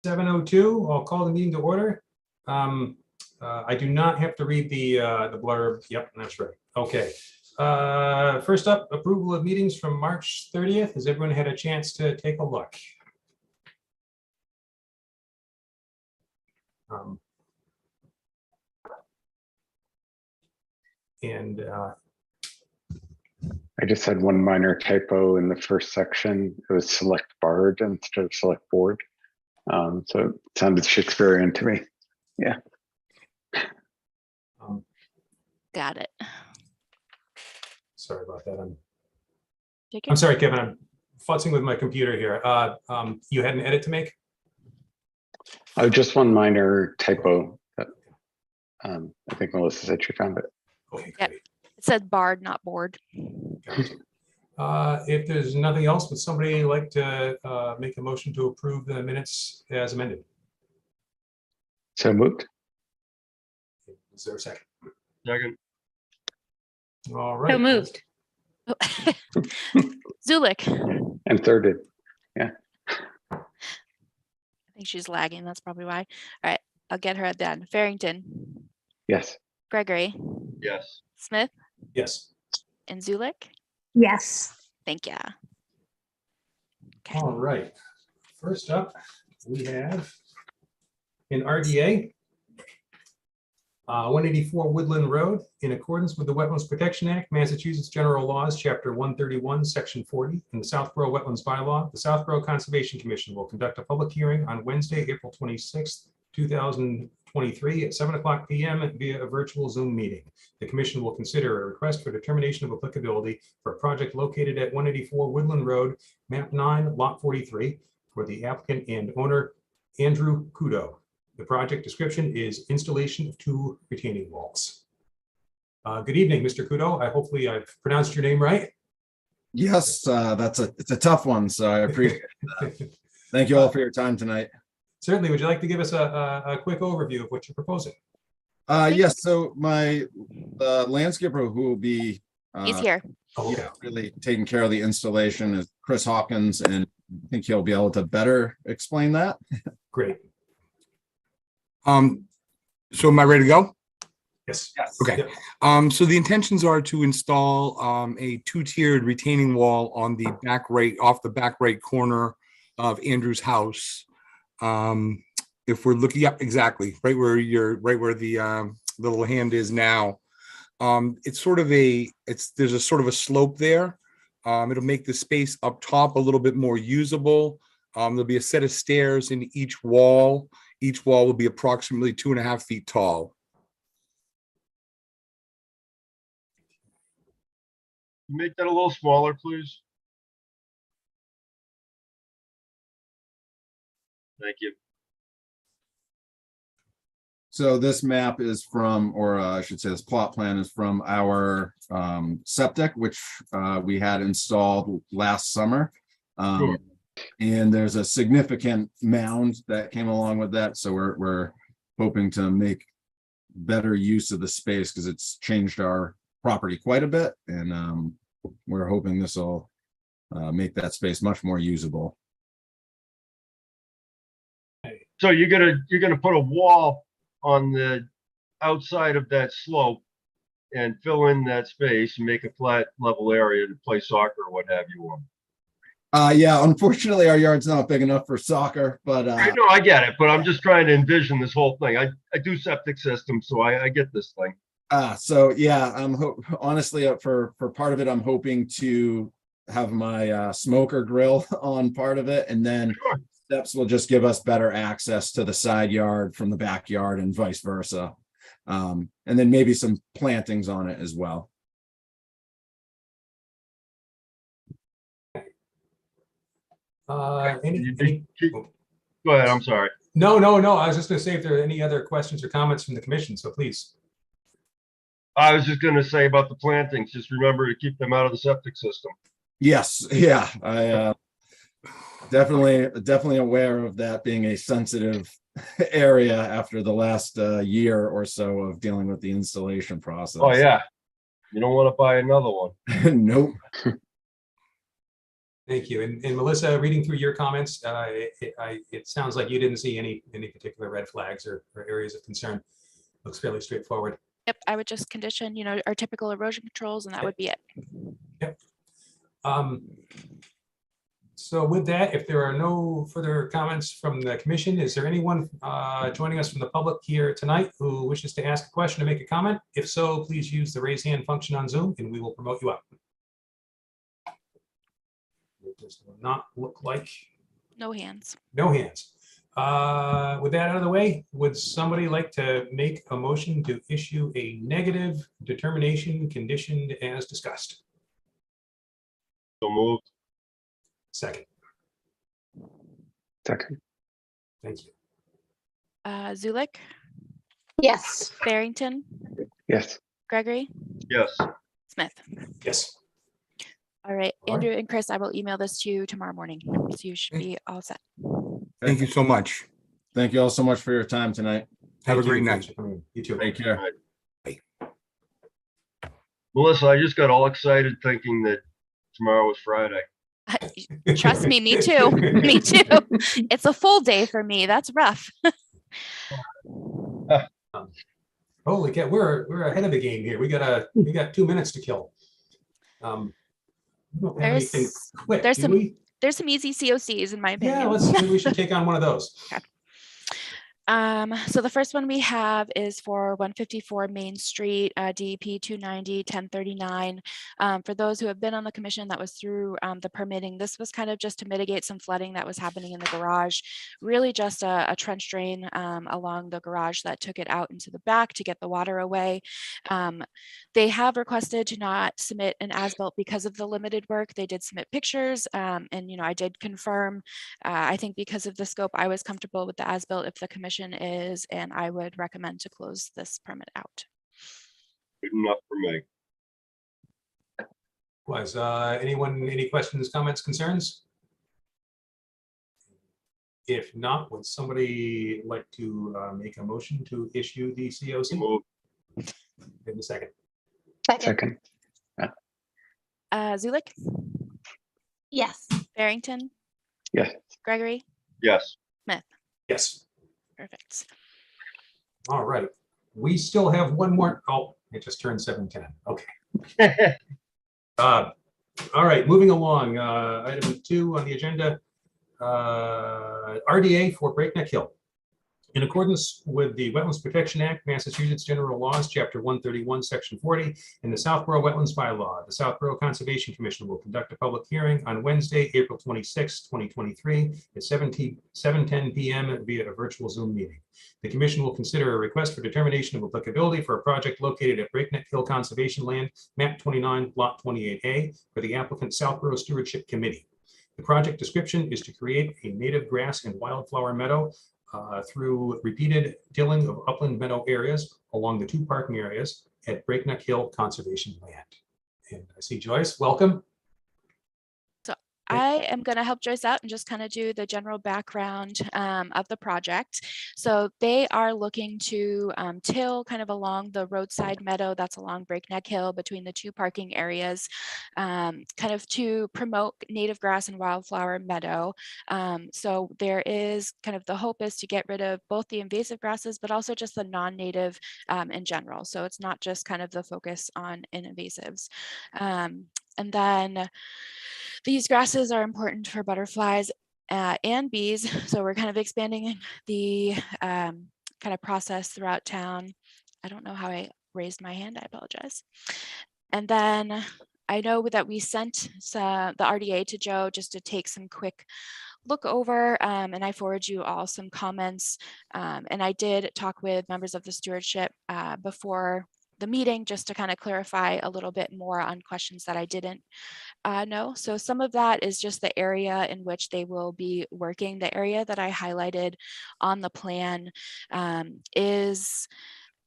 7:02, I'll call the meeting to order. I do not have to read the blurb. Yep, that's right. Okay. First up, approval of meetings from March 30th. Has everyone had a chance to take a look? I just had one minor typo in the first section. It was select Bard instead of select board. So it sounded Shakespearean to me. Yeah. Got it. Sorry about that. Take I'm it. sorry, Kevin. I'm futzing with my computer here. You had an edit to make? Oh, just one minor typo. That, I think Melissa said she found it. Okay, Yep. great. It said Bard, not board. Gotcha. If there's nothing else, would somebody like to make a motion to approve the minutes as amended? So moved. Is there a second? Second. All right. So moved. Zulik. And thirded. I think she's lagging. That's probably why. All right. I'll get her done. Farrington, Yes. Gregory, Yes. Smith, Yes. and Zulik. Yes. Thank ya. Okay. All right. First up, we have in RDA 184 Woodland Road, in accordance with the Wetlands Protection Act, Massachusetts General Laws, Chapter 131, Section 40, and the Southborough Wetlands Bylaw, the Southborough Conservation Commission will conduct a public hearing on Wednesday, April 26th, 2023 at 7:00 p.m. via a virtual Zoom meeting. The commission will consider a request for determination of applicability for a project located at 184 Woodland Road, map 9, lot 43, for the applicant and owner Andrew Kudo. The project description is installation of 2 retaining walls. Good evening, Mr. Kudo. Hopefully I've pronounced your name right. Yes, it's a tough one, so I appreciate that. Thank you all for your time tonight. Certainly. Would you like to give us a quick overview of what you're proposing? Yes, so my landscaper who will be He's here. Oh, okay. really taking care of the installation is Chris Hawkins, and I think he'll be able to better explain that. Great. So am I ready to go? Yes. Okay. Yep. So the intentions are to install a 2-tiered retaining wall on the off the back right corner of Andrew's house. If we're looking up exactly right where the little hand is now, it's sort of there's a sort of a slope there. It'll make the space up top a little bit more usable. There'll be a set of stairs in each wall. Each wall will be approximately 2.5 feet tall. Make that a little smaller, please. Thank you. So this map is from, or I should say this plot plan is from our septic, which we had installed last summer. Sure. And there's a significant mound that came along with that. So we're hoping to make better use of the space because it's changed our property quite a bit. And we're hoping this will make that space much more usable. So you're gonna put a wall on the outside of that slope and fill in that space and make a flat level area to play soccer or what have you on. Yeah, unfortunately, our yard's not big enough for soccer, but I know, I get it, but I'm just trying to envision this whole thing. I do septic systems, so I get this thing. so yeah, honestly, for part of it, I'm hoping to have my smoker grill on part of it, and then Sure. steps will just give us better access to the side yard from the backyard and vice versa. And then maybe some plantings on it as well. Go ahead, I'm sorry. No. I was just going to say if there are any other questions or comments from the commission, so please. I was just gonna say about the plantings, just remember to keep them out of the septic system. Yes, yeah, I definitely aware of that being a sensitive area after the last year or so of dealing with the installation process. Oh, yeah. You don't want to buy another one. Nope. Thank you. And Melissa, reading through your comments, it sounds like you didn't see any particular red flags or areas of concern. Looks fairly straightforward. Yep, I would just condition, our typical erosion controls, and that would be it. So with that, if there are no further comments from the commission, is there anyone joining us from the public here tonight who wishes to ask a question or make a comment? If so, please use the raise hand function on Zoom and we will promote you up. It does not look like No hands. no hands. With that out of the way, would somebody like to make a motion to issue a negative determination conditioned as discussed? So moved. Second, Second, thank you. Zulik, Yes. Barrington, yes, Gregory, Yes. Smith. Yes. All right, All right. Andrew and Chris, I will email this to you tomorrow morning. So you should be all set. Thank you so much. Thank you all so much for your time tonight. Have a Thank you. great night. Thanks for coming in. You too. Take care. Melissa, I just got all excited thinking that tomorrow was Friday. Trust me, me too. Me too. It's a full day for me. That's rough. Holy cow, we're ahead of the game here. We got 2 minutes to kill. We don't have anything quick, there's do some we? There's some easy COCs in my Yeah, opinion. maybe we should take on one of those. So the first one we have is for 154 Main Street, DEP 290 1039. For those who have been on the commission, that was through the permitting. This was kind of just to mitigate some flooding that was happening in the garage. Really just a trench drain along the garage that took it out into the back to get the water away. They have requested to not submit an as-built because of the limited work. They did submit pictures, and I did confirm. I think because of the scope, I was comfortable with the as-built if the commission is, and I would recommend to close this permit out. Good enough for me. Was any questions, comments, concerns? If not, would somebody like to make a motion to issue the So COC? moved. In a second. second, Zulik, Yes. Barrington, yes, Gregory, Yes. Yes. perfect. All right. We still have one more. Oh, it just turned 7:10. Okay. All right, moving along. Item 2 on the agenda. RDA for Breakneck Hill. In accordance with the Wetlands Protection Act, Massachusetts General Laws, Chapter 131, Section 40, and the Southborough Wetlands Bylaw, the Southborough Conservation Commission will conduct a public hearing on Wednesday, April 26, 2023, at 7:10 p.m. via a virtual Zoom meeting. The commission will consider a request for determination of applicability for a project located at Breakneck Hill Conservation Land, map 29, lot 28A, for the applicant Southborough Stewardship Committee. The project description is to create a native grass and wildflower meadow through repeated tilling of upland meadow areas along the 2 parking areas at Breakneck Hill Conservation Land. And I see Joyce, welcome. I am going to help Joyce out and just kind of do the general background of the project. So they are looking to till kind of along the roadside meadow that's along Breakneck Hill between the 2 parking areas, kind of to promote native grass and wildflower meadow. So there is kind of the hope is to get rid of both the invasive grasses, but also just the non-native in general. So it's not just kind of the focus on invasives. And then these grasses are important for butterflies and bees. So we're kind of expanding the kind of process throughout town. I don't know how I raised my hand. I apologize. And then I know that we sent the RDA to Joe just to take some quick look over, and I forward you all some comments. And I did talk with members of the stewardship before the meeting just to kind of clarify a little bit more on questions that I didn't know. So some of that is just the area in which they will be working. The area that I highlighted on the plan is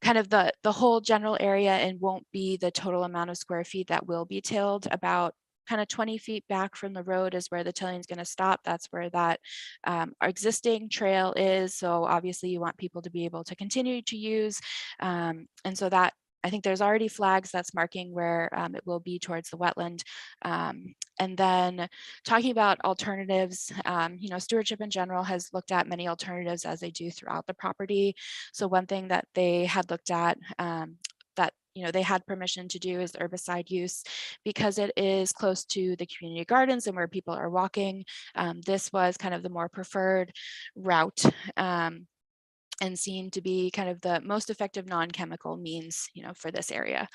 kind of the whole general area and won't be the total amount of square feet that will be tilled. About kind of 20 feet back from the road is where the tilling is going to stop. That's where that our existing trail is. So obviously you want people to be able to continue to use. And so that I think there's already flags that's marking where it will be towards the wetland. And then talking about alternatives, you know, stewardship in general has looked at many alternatives as they do throughout the property. So one thing that they had looked at that, you know, they had permission to do is herbicide use because it is close to the community gardens and where people are walking. This was kind of the more preferred route. And seemed to be kind of the most effective non-chemical means, you know, for this area.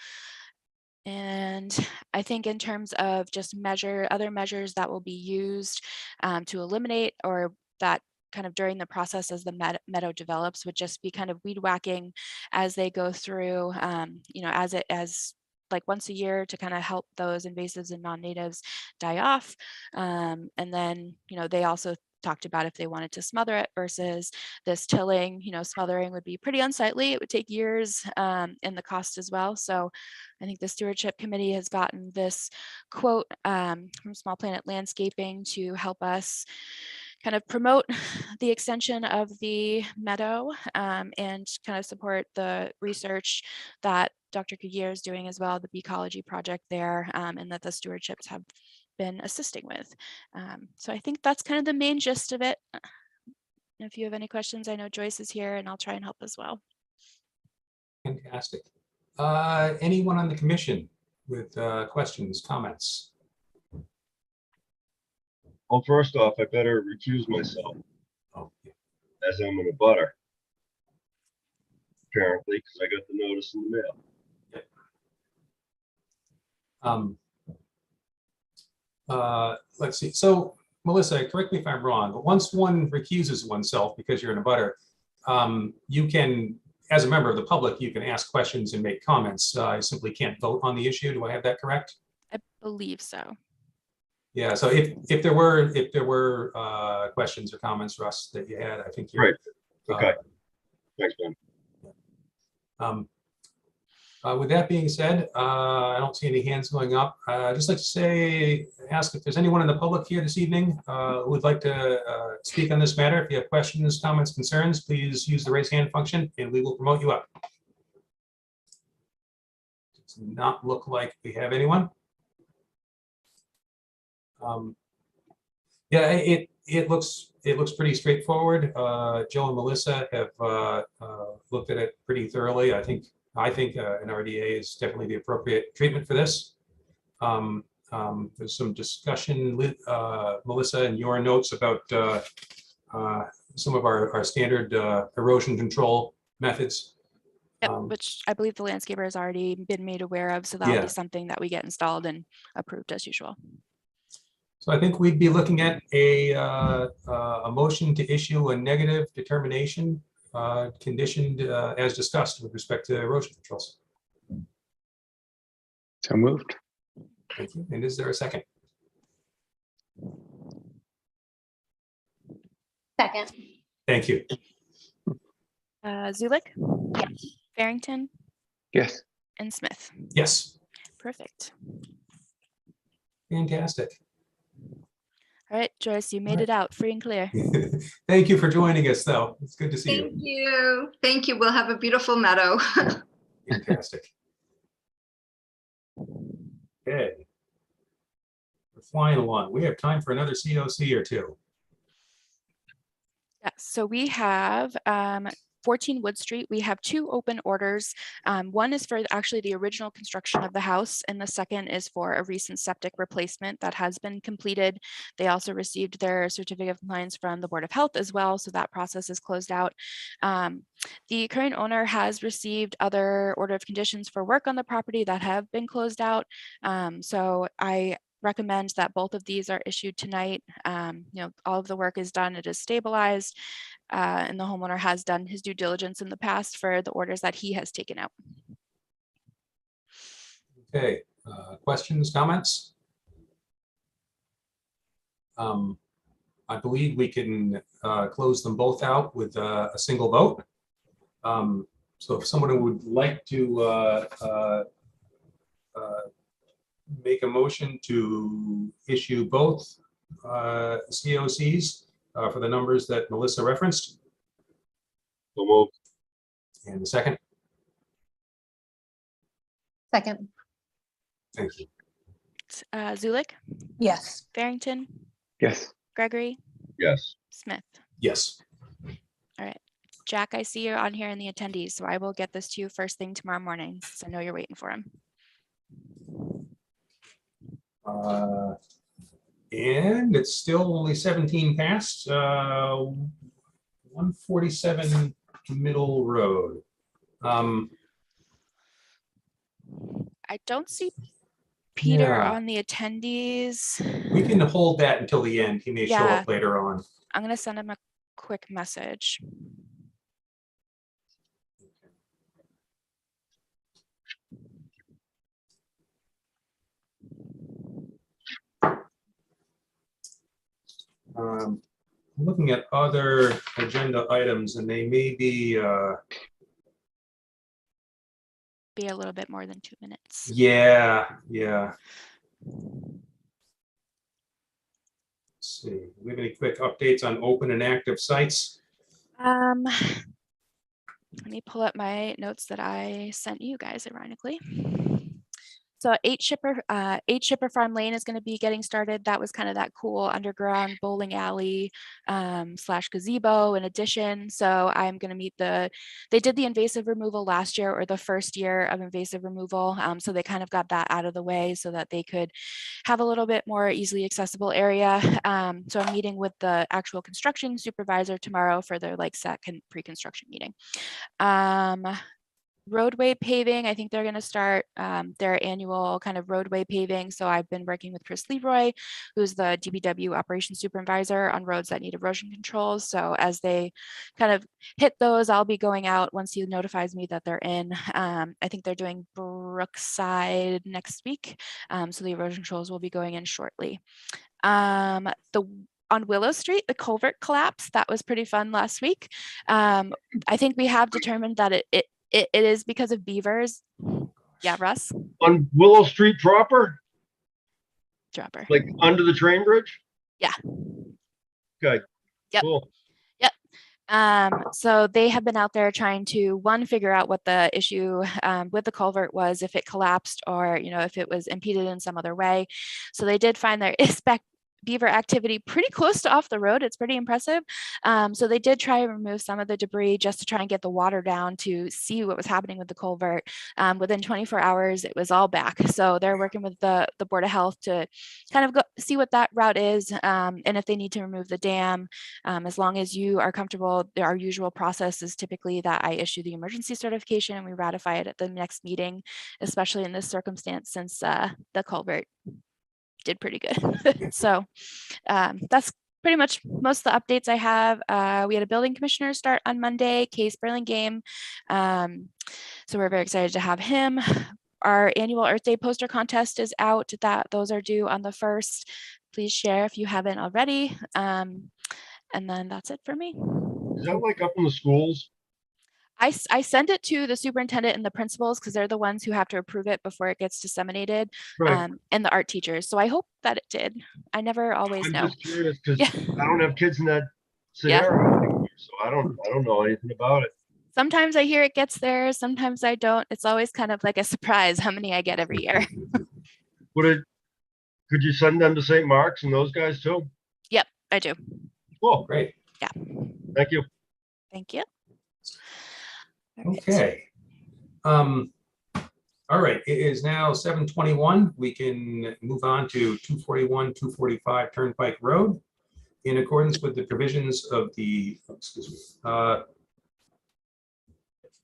And I think in terms of just other measures that will be used to eliminate or that kind of during the process as the meadow develops would just be kind of weed whacking as they go through, you know, as like once a year to kind of help those invasives and non-natives die off. And then, you know, they also talked about if they wanted to smother it versus this tilling, you know, smothering would be pretty unsightly. It would take years and the cost as well. So I think the stewardship committee has gotten this quote from Small Planet Landscaping to help us kind of promote the extension of the meadow and kind of support the research that Dr. Cugier is doing as well, the Beecology project there, and that the stewardships have been assisting with. So I think that's kind of the main gist of it. If you have any questions, I know Joyce is here and I'll try and help as well. Fantastic. Anyone on the commission with questions, comments? Well, first off, I better recuse myself Oh, yeah. as I'm in a butter. Apparently, because I got the notice in the mail. Let's see. So Melissa, correct me if I'm wrong, but once one recuses oneself because you're in a butter, you can, as a member of the public, you can ask questions and make comments. You simply can't vote on the issue. Do I have that correct? I believe so. Yeah. So if there were questions or comments, Russ, that you had, I think you're Right. Okay. Thanks, Ben. With that being said, I don't see any hands going up. I'd just like to ask if there's anyone in the public here this evening who would like to speak on this matter. If you have questions, comments, concerns, please use the raise hand function and we will promote you up. Does not look like we have anyone. Yeah, it looks pretty straightforward. Joe and Melissa have looked at it pretty thoroughly. I think an RDA is definitely the appropriate treatment for this. There's some discussion with Melissa in your notes about some of our standard erosion control methods. Yep, which I believe the landscaper has already been made aware of. So that'll Yeah. be something that we get installed and approved as usual. So I think we'd be looking at a motion to issue a negative determination conditioned as discussed with respect to erosion controls. So moved. Thank you. And is there a second? Second. Thank you. Zulik? Yes. Farrington? Yes. And Smith? Yes. Perfect. Fantastic. All right, Joyce, you made it out free and clear. Thank you for joining us, though. It's good to see you. Thank you. Thank you. We'll have a beautiful meadow. Fantastic. Okay. We're flying along. We have time for another COC or two. Yeah, so we have 14 Wood Street. We have two open orders. One is for actually the original construction of the house, and the second is for a recent septic replacement that has been completed. They also received their certificate of compliance from the Board of Health as well, so that process is closed out. The current owner has received other order of conditions for work on the property that have been closed out. So I recommend that both of these are issued tonight. You know, all of the work is done, it is stabilized, and the homeowner has done his due diligence in the past for the orders that he has taken out. Okay. Questions, comments? I believe we can close them both out with a single vote. So if someone would like to make a motion to issue both COCs for the numbers that Melissa referenced. So moved. And the second. Second. Thank you. Zulik, Yes. Farrington, Yes. Gregory, Yes. Smith. Yes. Jack, I see you're on here in the attendees, so I will get this to you first thing tomorrow morning, since I know you're waiting for him. And it's still only 17 past, 147 Middle Road. I don't see Peter Yeah. on the attendees. We can hold that until the end. He may show Yeah. up later on. I'm gonna send him a quick message. I'm looking at other agenda items and they may be, Be a little bit more than 2 minutes. yeah. Let's see, do we have any quick updates on open and active sites? Let me pull up my notes that I sent you guys, ironically. So 8 Shipper Farm Lane is going to be getting started. That was kind of that cool underground bowling alley slash gazebo in addition. So I'm going to meet they did the invasive removal last year, or the first year of invasive removal. So they kind of got that out of the way so that they could have a little bit more easily accessible area. So I'm meeting with the actual construction supervisor tomorrow for their second pre-construction meeting. Roadway paving, I think they're going to start their annual kind of roadway paving. So I've been working with Chris Leroy, who's the DPW operations supervisor on roads that need erosion controls. So as they kind of hit those, I'll be going out once he notifies me that they're in. I think they're doing Brookside next week. So the erosion controls will be going in shortly. On Willow Street, the culvert collapse, that was pretty fun last week. I think we have determined that it is because of beavers. Yeah, Russ? On Willow Street proper, Dropper. like under the train bridge? Yeah. Okay. Yep. Cool. So they have been out there trying to, figure out what the issue with the culvert was, if it collapsed or, if it was impeded in some other way. So they did find there is beaver activity pretty close to off the road. It's pretty impressive. So they did try and remove some of the debris just to try and get the water down to see what was happening with the culvert. Within 24 hours, it was all back. So they're working with the Board of Health to kind of go see what that route is, and if they need to remove the dam. As long as you are comfortable, our usual process is typically that I issue the emergency certification and we ratify it at the next meeting, especially in this circumstance since the culvert did pretty good. So that's pretty much most of the updates I have. We had a building commissioner start on Monday, Case Burlingame. So we're very excited to have him. Our annual Earth Day poster contest is out. Those are due on the 1st. Please share if you haven't already. And then that's it for me. Is that like up in the schools? I send it to the superintendent and the principals because they're the ones who have to approve it before it gets disseminated, Right. and the art teachers. So I hope that it did. I never always I'm know. just curious because Yeah. I don't have kids in that Yeah. scenario, so I don't know anything about it. Sometimes I hear it gets there, sometimes I don't. It's always kind of like a surprise how many I get every year. Could you send them to St. Mark's and those guys too? Yep, I do. Cool. Great. Yeah. Thank you. Thank you. All right. Okay. All right, it is now 7:21. We can move on to 241, 245 Turnpike Road in accordance with the provisions of the,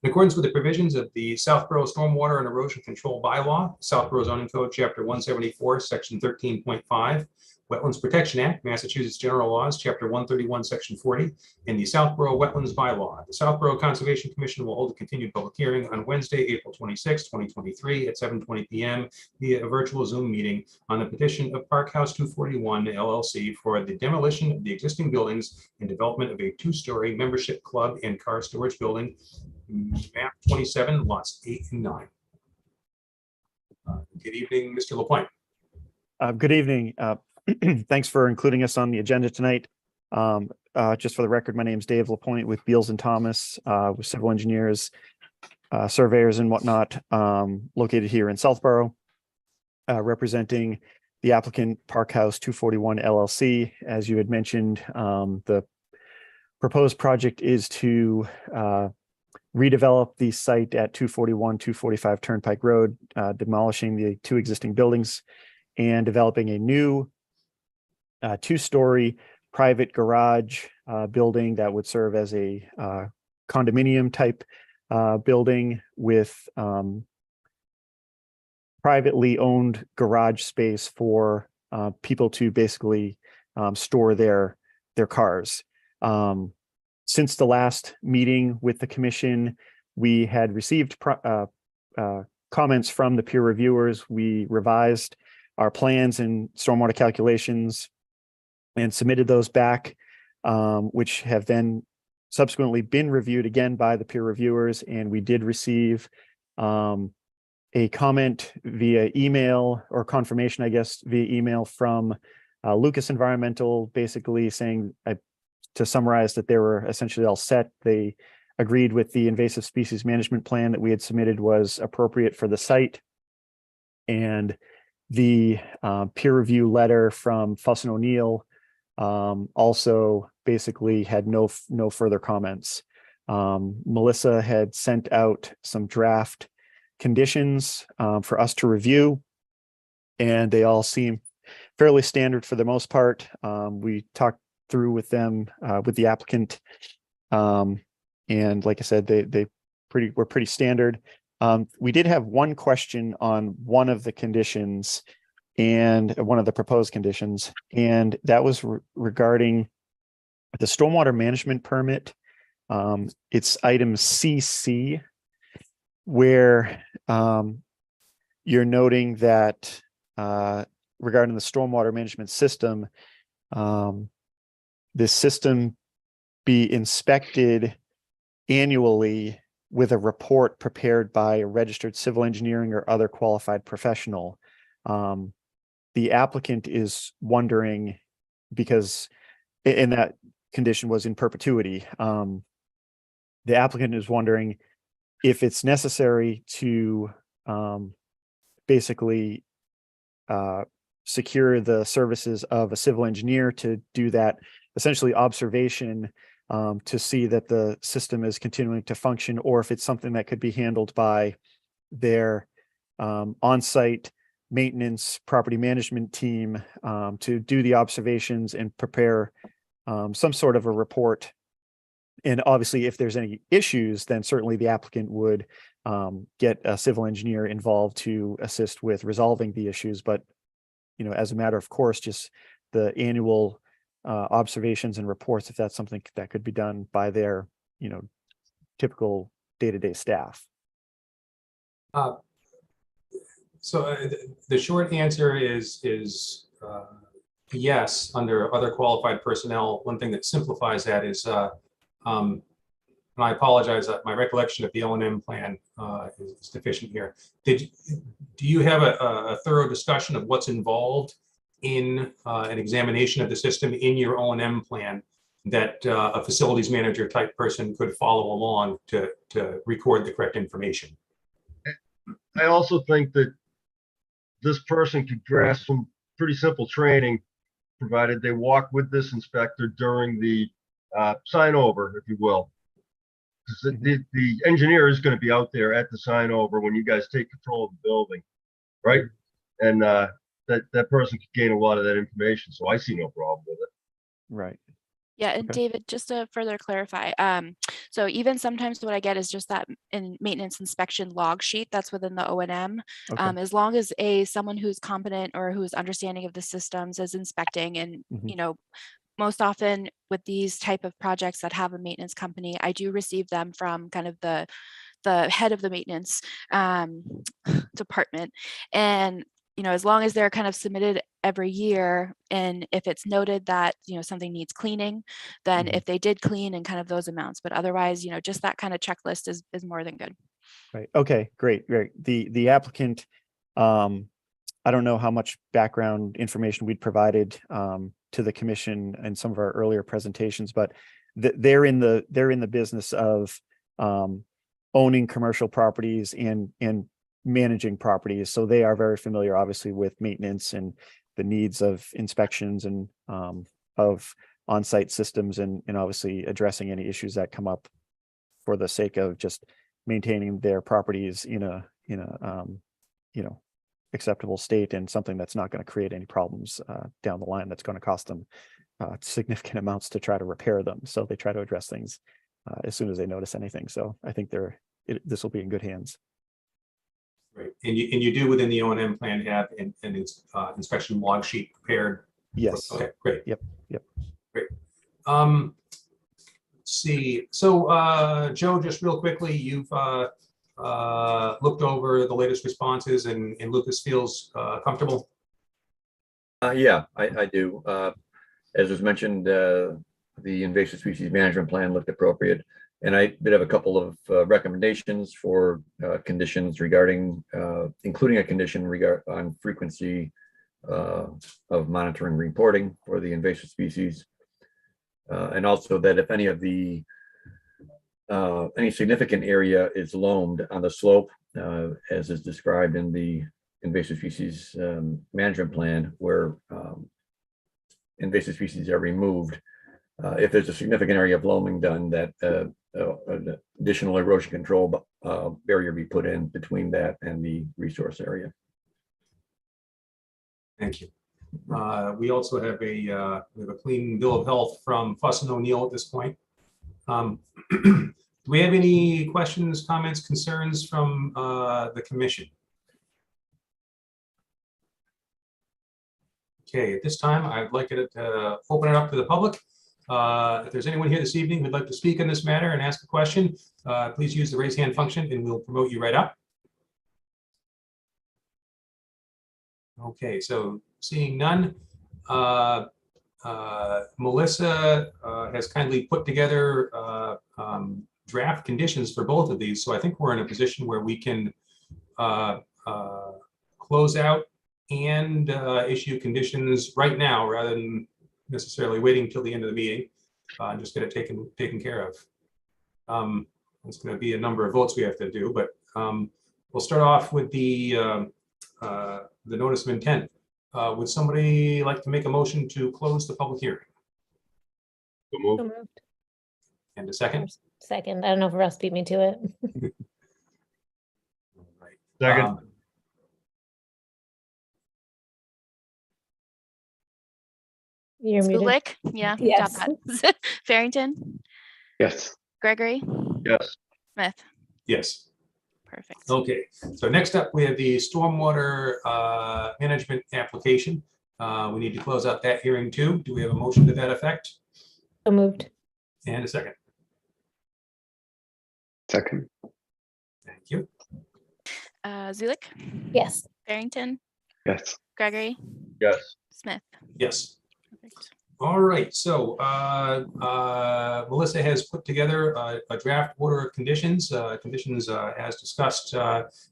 in accordance with the provisions of the Southborough Stormwater and Erosion Control Bylaw, Southborough Zoning Code, Chapter 174, Section 13.5, Wetlands Protection Act, Massachusetts General Laws, Chapter 131, Section 40, and the Southborough Wetlands Bylaw. The Southborough Conservation Commission will hold a continued public hearing on Wednesday, April 26, 2023 at 7:20 p.m. via a virtual Zoom meeting on the petition of Park House 241 LLC for the demolition of the existing buildings and development of a 2-story membership club and car storage building, map 27, lots 8 and 9. Good evening, Mr. LaPointe. Good evening. Thanks for including us on the agenda tonight. Just for the record, my name is Dave LaPointe with Beals and Thomas, with civil engineers. surveyors and whatnot, located here in Southborough, representing the applicant Park House 241 LLC. As you had mentioned, the proposed project is to redevelop the site at 241, 245 Turnpike Road, demolishing the 2 existing buildings and developing a new 2-story private garage building that would serve as a condominium type building with privately owned garage space for people to basically store their cars. Since the last meeting with the commission, we had received comments from the peer reviewers. We revised our plans and stormwater calculations and submitted those back, which have then subsequently been reviewed again by the peer reviewers. And we did receive a comment via email, or confirmation, I guess, via email from Lucas Environmental, basically saying, to summarize, that they were essentially all set. They agreed with the invasive species management plan that we had submitted was appropriate for the site. And the peer review letter from Fuss and O'Neill also basically had no further comments. Melissa had sent out some draft conditions for us to review, and they all seem fairly standard for the most part. We talked through with them, with the applicant, and like I said, they were pretty standard. We did have one question on one of the conditions, and one of the proposed conditions, and that was regarding the stormwater management permit. It's item CC, where you're noting that regarding the stormwater management system, this system be inspected annually with a report prepared by a registered civil engineering or other qualified professional. The applicant is wondering, because and that condition was in perpetuity, the applicant is wondering if it's necessary to basically secure the services of a civil engineer to do that essentially observation, to see that the system is continuing to function, or if it's something that could be handled by their on-site maintenance property management team to do the observations and prepare some sort of a report. And obviously, if there's any issues, then certainly the applicant would get a civil engineer involved to assist with resolving the issues. But, you know, as a matter of course, just the annual observations and reports, if that's something that could be done by their, you know, typical day-to-day staff. So the short answer is yes, under other qualified personnel. One thing that simplifies that is, and I apologize, my recollection of the O&M plan is deficient here. Do you have a thorough discussion of what's involved in an examination of the system in your O&M plan that a facilities manager type person could follow along to record the correct information? I also think that this person could grasp some pretty simple training, provided they walk with this inspector during the sign over, if you will. Because the engineer is going to be out there at the sign over when you guys take control of the building, right? And that person could gain a lot of that information. So I see no problem with it. Right. Yeah, and Okay. David, just to further clarify, so even sometimes what I get is just that in maintenance inspection log sheet that's within the O&M. Okay. As long as someone who's competent or who's understanding of the systems is inspecting, and Mhm. you know, most often with these type of projects that have a maintenance company, I do receive them from kind of the head of the maintenance department, and you know, as long as they're kind of submitted every year, and if it's noted that, you know, something needs cleaning, then Mhm. if they did clean and kind of those amounts, but otherwise, you know, just that kind of checklist is more than good. Right. Okay, great. The applicant, I don't know how much background information we'd provided to the commission in some of our earlier presentations, but they're in the business of owning commercial properties and managing properties. So they are very familiar, obviously, with maintenance and the needs of inspections and of on-site systems and obviously addressing any issues that come up for the sake of just maintaining their properties in a acceptable state and something that's not going to create any problems down the line that's going to cost them significant amounts to try to repair them. So they try to address things as soon as they notice anything. So I think this will be in good hands. Right, and you do within the O&M plan have an inspection log sheet prepared? Yes. Okay, great. Yep. Great. Let's see, so Joe, just real quickly, you've looked over the latest responses and Lucas feels comfortable? Yeah, I do. As was mentioned, the invasive species management plan looked appropriate. And I did have a couple of recommendations for conditions regarding, including a condition on frequency of monitoring and reporting for the invasive species. And also that if any of the any significant area is loamed on the slope, as is described in the invasive species management plan, where invasive species are removed, if there's a significant area of loaming done, that an additional erosion control barrier be put in between that and the resource area. Thank you. We also have a clean bill of health from Fuss and O'Neill at this point. Do we have any questions, comments, concerns from the commission? Okay, at this time, I'd like to open it up to the public. If there's anyone here this evening who'd like to speak on this matter and ask a question, please use the raise hand function and we'll promote you right up. Okay, so seeing none, Melissa has kindly put together draft conditions for both of these. So I think we're in a position where we can close out and issue conditions right now rather than necessarily waiting till the end of the meeting. Just get it taken care of. There's going to be a number of votes we have to do, but we'll start off with the notice of intent. Would somebody like to make a motion to close the public hearing? So moved. So moved. And a second? Second. I don't know if Russ beat me to it. All right. Second. You're muted. Zulik, yeah, got Yes. that. Farrington, Yes. Gregory, Yes. Smith, Yes. perfect. Okay, so next up, we have the stormwater management application. We need to close out that hearing too. Do we have a motion to that effect? So moved. And a second. Second. Thank you. Zulik, Yes. Farrington, Yes. Gregory, Yes. Smith. Yes. Perfect. All right, so Melissa has put together a draft order of conditions, as discussed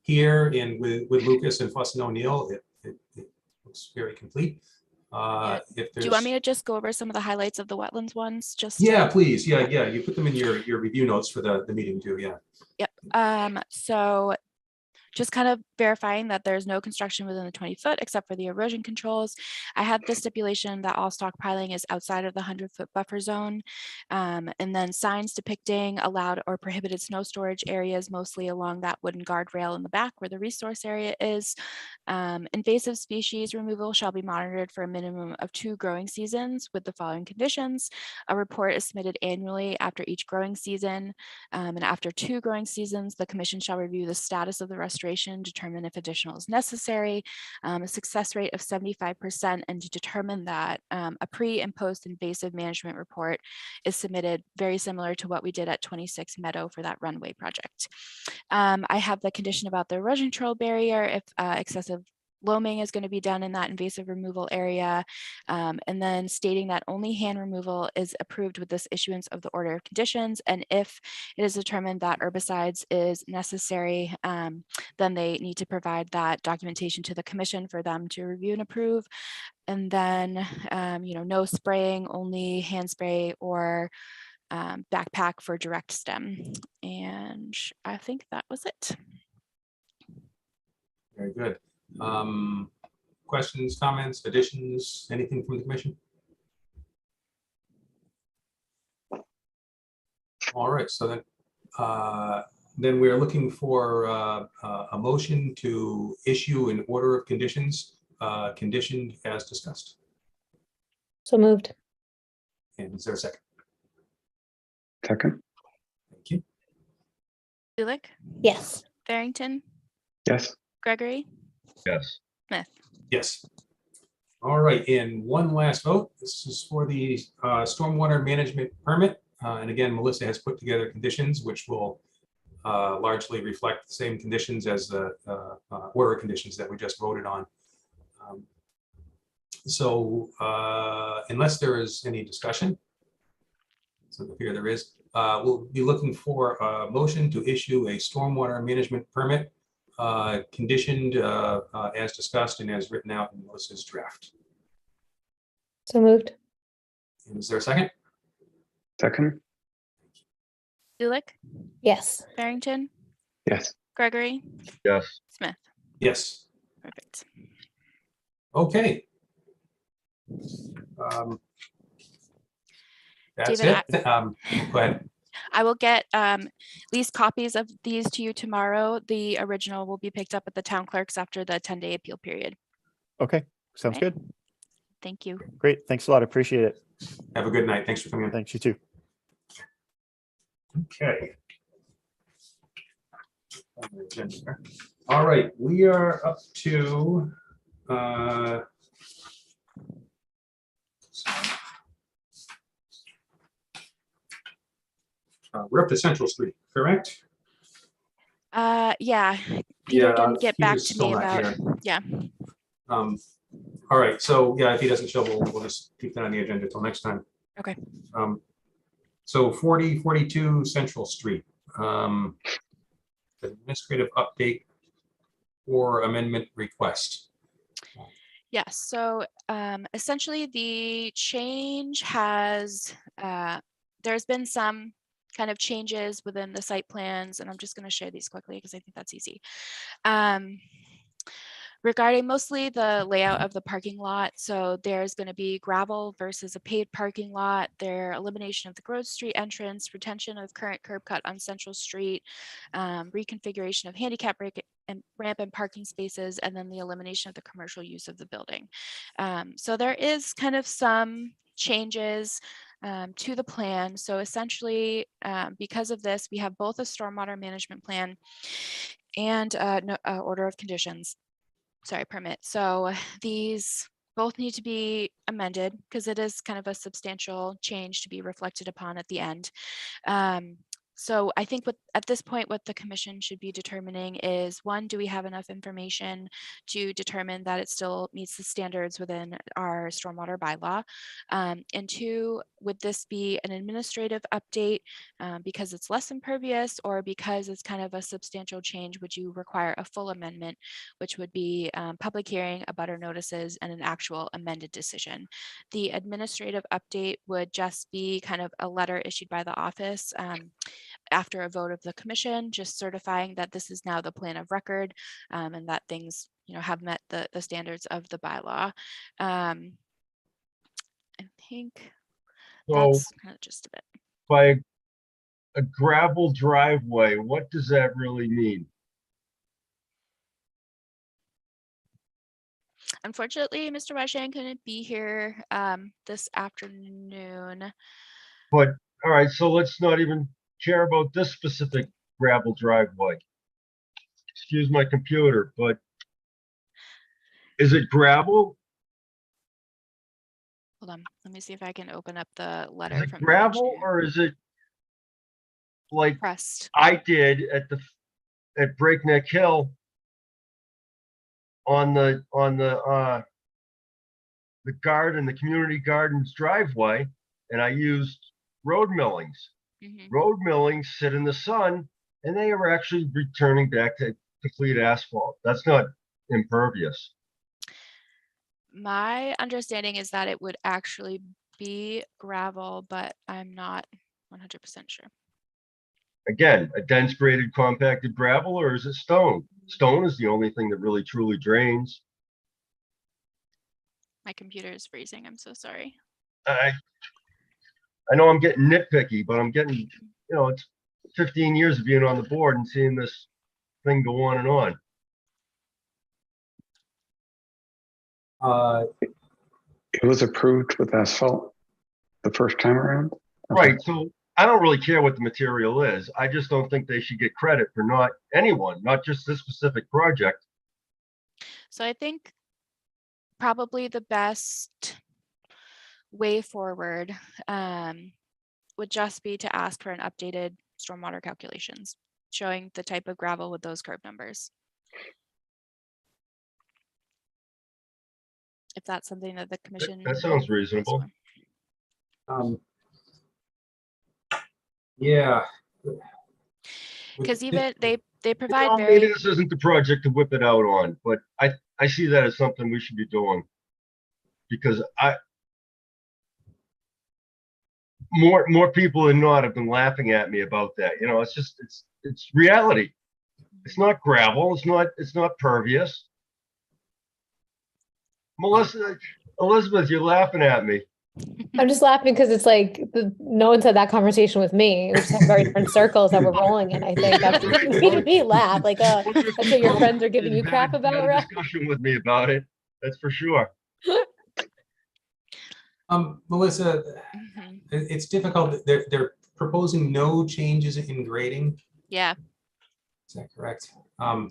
here and with Lucas and Fuss and O'Neill. It looks very complete. If Do you want me to just go over some of the highlights of the wetlands ones? Yeah, please. Yeah. You put them in your review notes for the meeting too. Yeah. Yep. So just kind of verifying that there's no construction within the 20-foot except for the erosion controls. I have the stipulation that all stockpiling is outside of the 100-foot buffer zone. And then signs depicting allowed or prohibited snow storage areas, mostly along that wooden guardrail in the back where the resource area is. Invasive species removal shall be monitored for a minimum of 2 growing seasons with the following conditions. A report is submitted annually after each growing season. And after 2 growing seasons, the commission shall review the status of the restoration, determine if additional is necessary, a success rate of 75%, and to determine that a pre and post invasive management report is submitted, very similar to what we did at 26 Meadow for that runway project. I have the condition about the erosion control barrier if excessive loaming is going to be done in that invasive removal area, and then stating that only hand removal is approved with this issuance of the order of conditions. And if it is determined that herbicides is necessary, then they need to provide that documentation to the commission for them to review and approve. And then, no spraying, only hand spray or backpack for direct stem. And I think that was it. Very good. Questions, comments, additions, anything from the commission? All right, so then we are looking for a motion to issue an order of conditions, conditioned as discussed. So moved. And is there a second? Second, Thank you. Zulik, Yes. Farrington, yes, Gregory, Yes. Smith. Yes. All right, and one last vote. This is for the stormwater management permit. And again, Melissa has put together conditions which will largely reflect the same conditions as the order of conditions that we just voted on. So unless there is any discussion, so here there is, we'll be looking for a motion to issue a stormwater management permit conditioned as discussed and as written out in Melissa's draft. So moved. And is there a second? second, Zulik, Yes. Farrington, yes. Gregory, Yes. Smith. Yes. Perfect. Okay. That's David, it. Go ahead. I will get at least copies of these to you tomorrow. The original will be picked up at the town clerk's after the 10-day appeal period. Okay, sounds Right. good. Thank you. Great. Thanks a lot. Appreciate it. Have a good night. Thanks for coming in. Thanks, you too. Okay. All right, we are up to we're up to Central Street, correct? Yeah, Peter didn't get back Peter's to still me not about, here. yeah. All right, so yeah, if he doesn't show, we'll just keep that on the agenda till next time. Okay. So 4042 Central Street. Administrative update or amendment request. Yes, so essentially the change has, there's been some kind of changes within the site plans, and I'm just going to share these quickly because I think that's easy. Regarding mostly the layout of the parking lot, so there's going to be gravel versus a paved parking lot, their elimination of the Grove Street entrance, retention of current curb cut on Central Street, reconfiguration of handicap ramp and parking spaces, and then the elimination of the commercial use of the building. So there is kind of some changes to the plan. So essentially, because of this, we have both a stormwater management plan and order of conditions. Sorry, permit. So these both need to be amended because it is kind of a substantial change to be reflected upon at the end. So I think at this point, what the commission should be determining is, one, do we have enough information to determine that it still meets the standards within our stormwater bylaw? And two, would this be an administrative update because it's less impervious, or because it's kind of a substantial change, would you require a full amendment, which would be public hearing, abutter notices, and an actual amended decision? The administrative update would just be kind of a letter issued by the office after a vote of the commission, just certifying that this is now the plan of record and that things, have met the standards of the bylaw. I think So that's kind of just a bit. by a gravel driveway, what does that really mean? Unfortunately, Mr. Washington couldn't be here this afternoon. But, all right, so let's not even care about this specific gravel driveway. Excuse my computer, but is it gravel? Hold on, let me see if I can open up the letter Is it from the gravel engineer. or is it like Pressed. I did at Breakneck Hill on the community gardens driveway, and I used road millings. Mhm. Road millings sit in the sun, and they are actually returning back to complete asphalt. That's not impervious. My understanding is that it would actually be gravel, but I'm not 100% sure. Again, a dense graded compacted gravel, or is it stone? Stone is the only thing that really truly drains. My computer is freezing. I'm so sorry. I know I'm getting nitpicky, but I'm getting, you know, it's 15 years of being on the board and seeing this thing go on and on. It was approved with asphalt the first time around. Right, so I don't really care what the material is. I just don't think they should get credit for not just this specific project. So I think probably the best way forward would just be to ask for an updated stormwater calculations showing the type of gravel with those curve numbers. If that's something that the commission. That sounds reasonable. Yeah. Because even they You provide know, very. maybe this isn't the project to whip it out on, but I see that as something we should be doing. Because more people than not have been laughing at me about that. You know, it's just, it's reality. It's not gravel. It's not pervious. Melissa, Elizabeth, you're laughing at me. I'm just laughing because it's like no one's had that conversation with me. We just have very different circles that we're rolling in. I think that's making me laugh. Like, that's what your friends are giving you crap about, Had a right? discussion with me about it. That's for sure. Melissa, Mhm. it's difficult. They're proposing no changes in grading. Yeah, Is that correct? I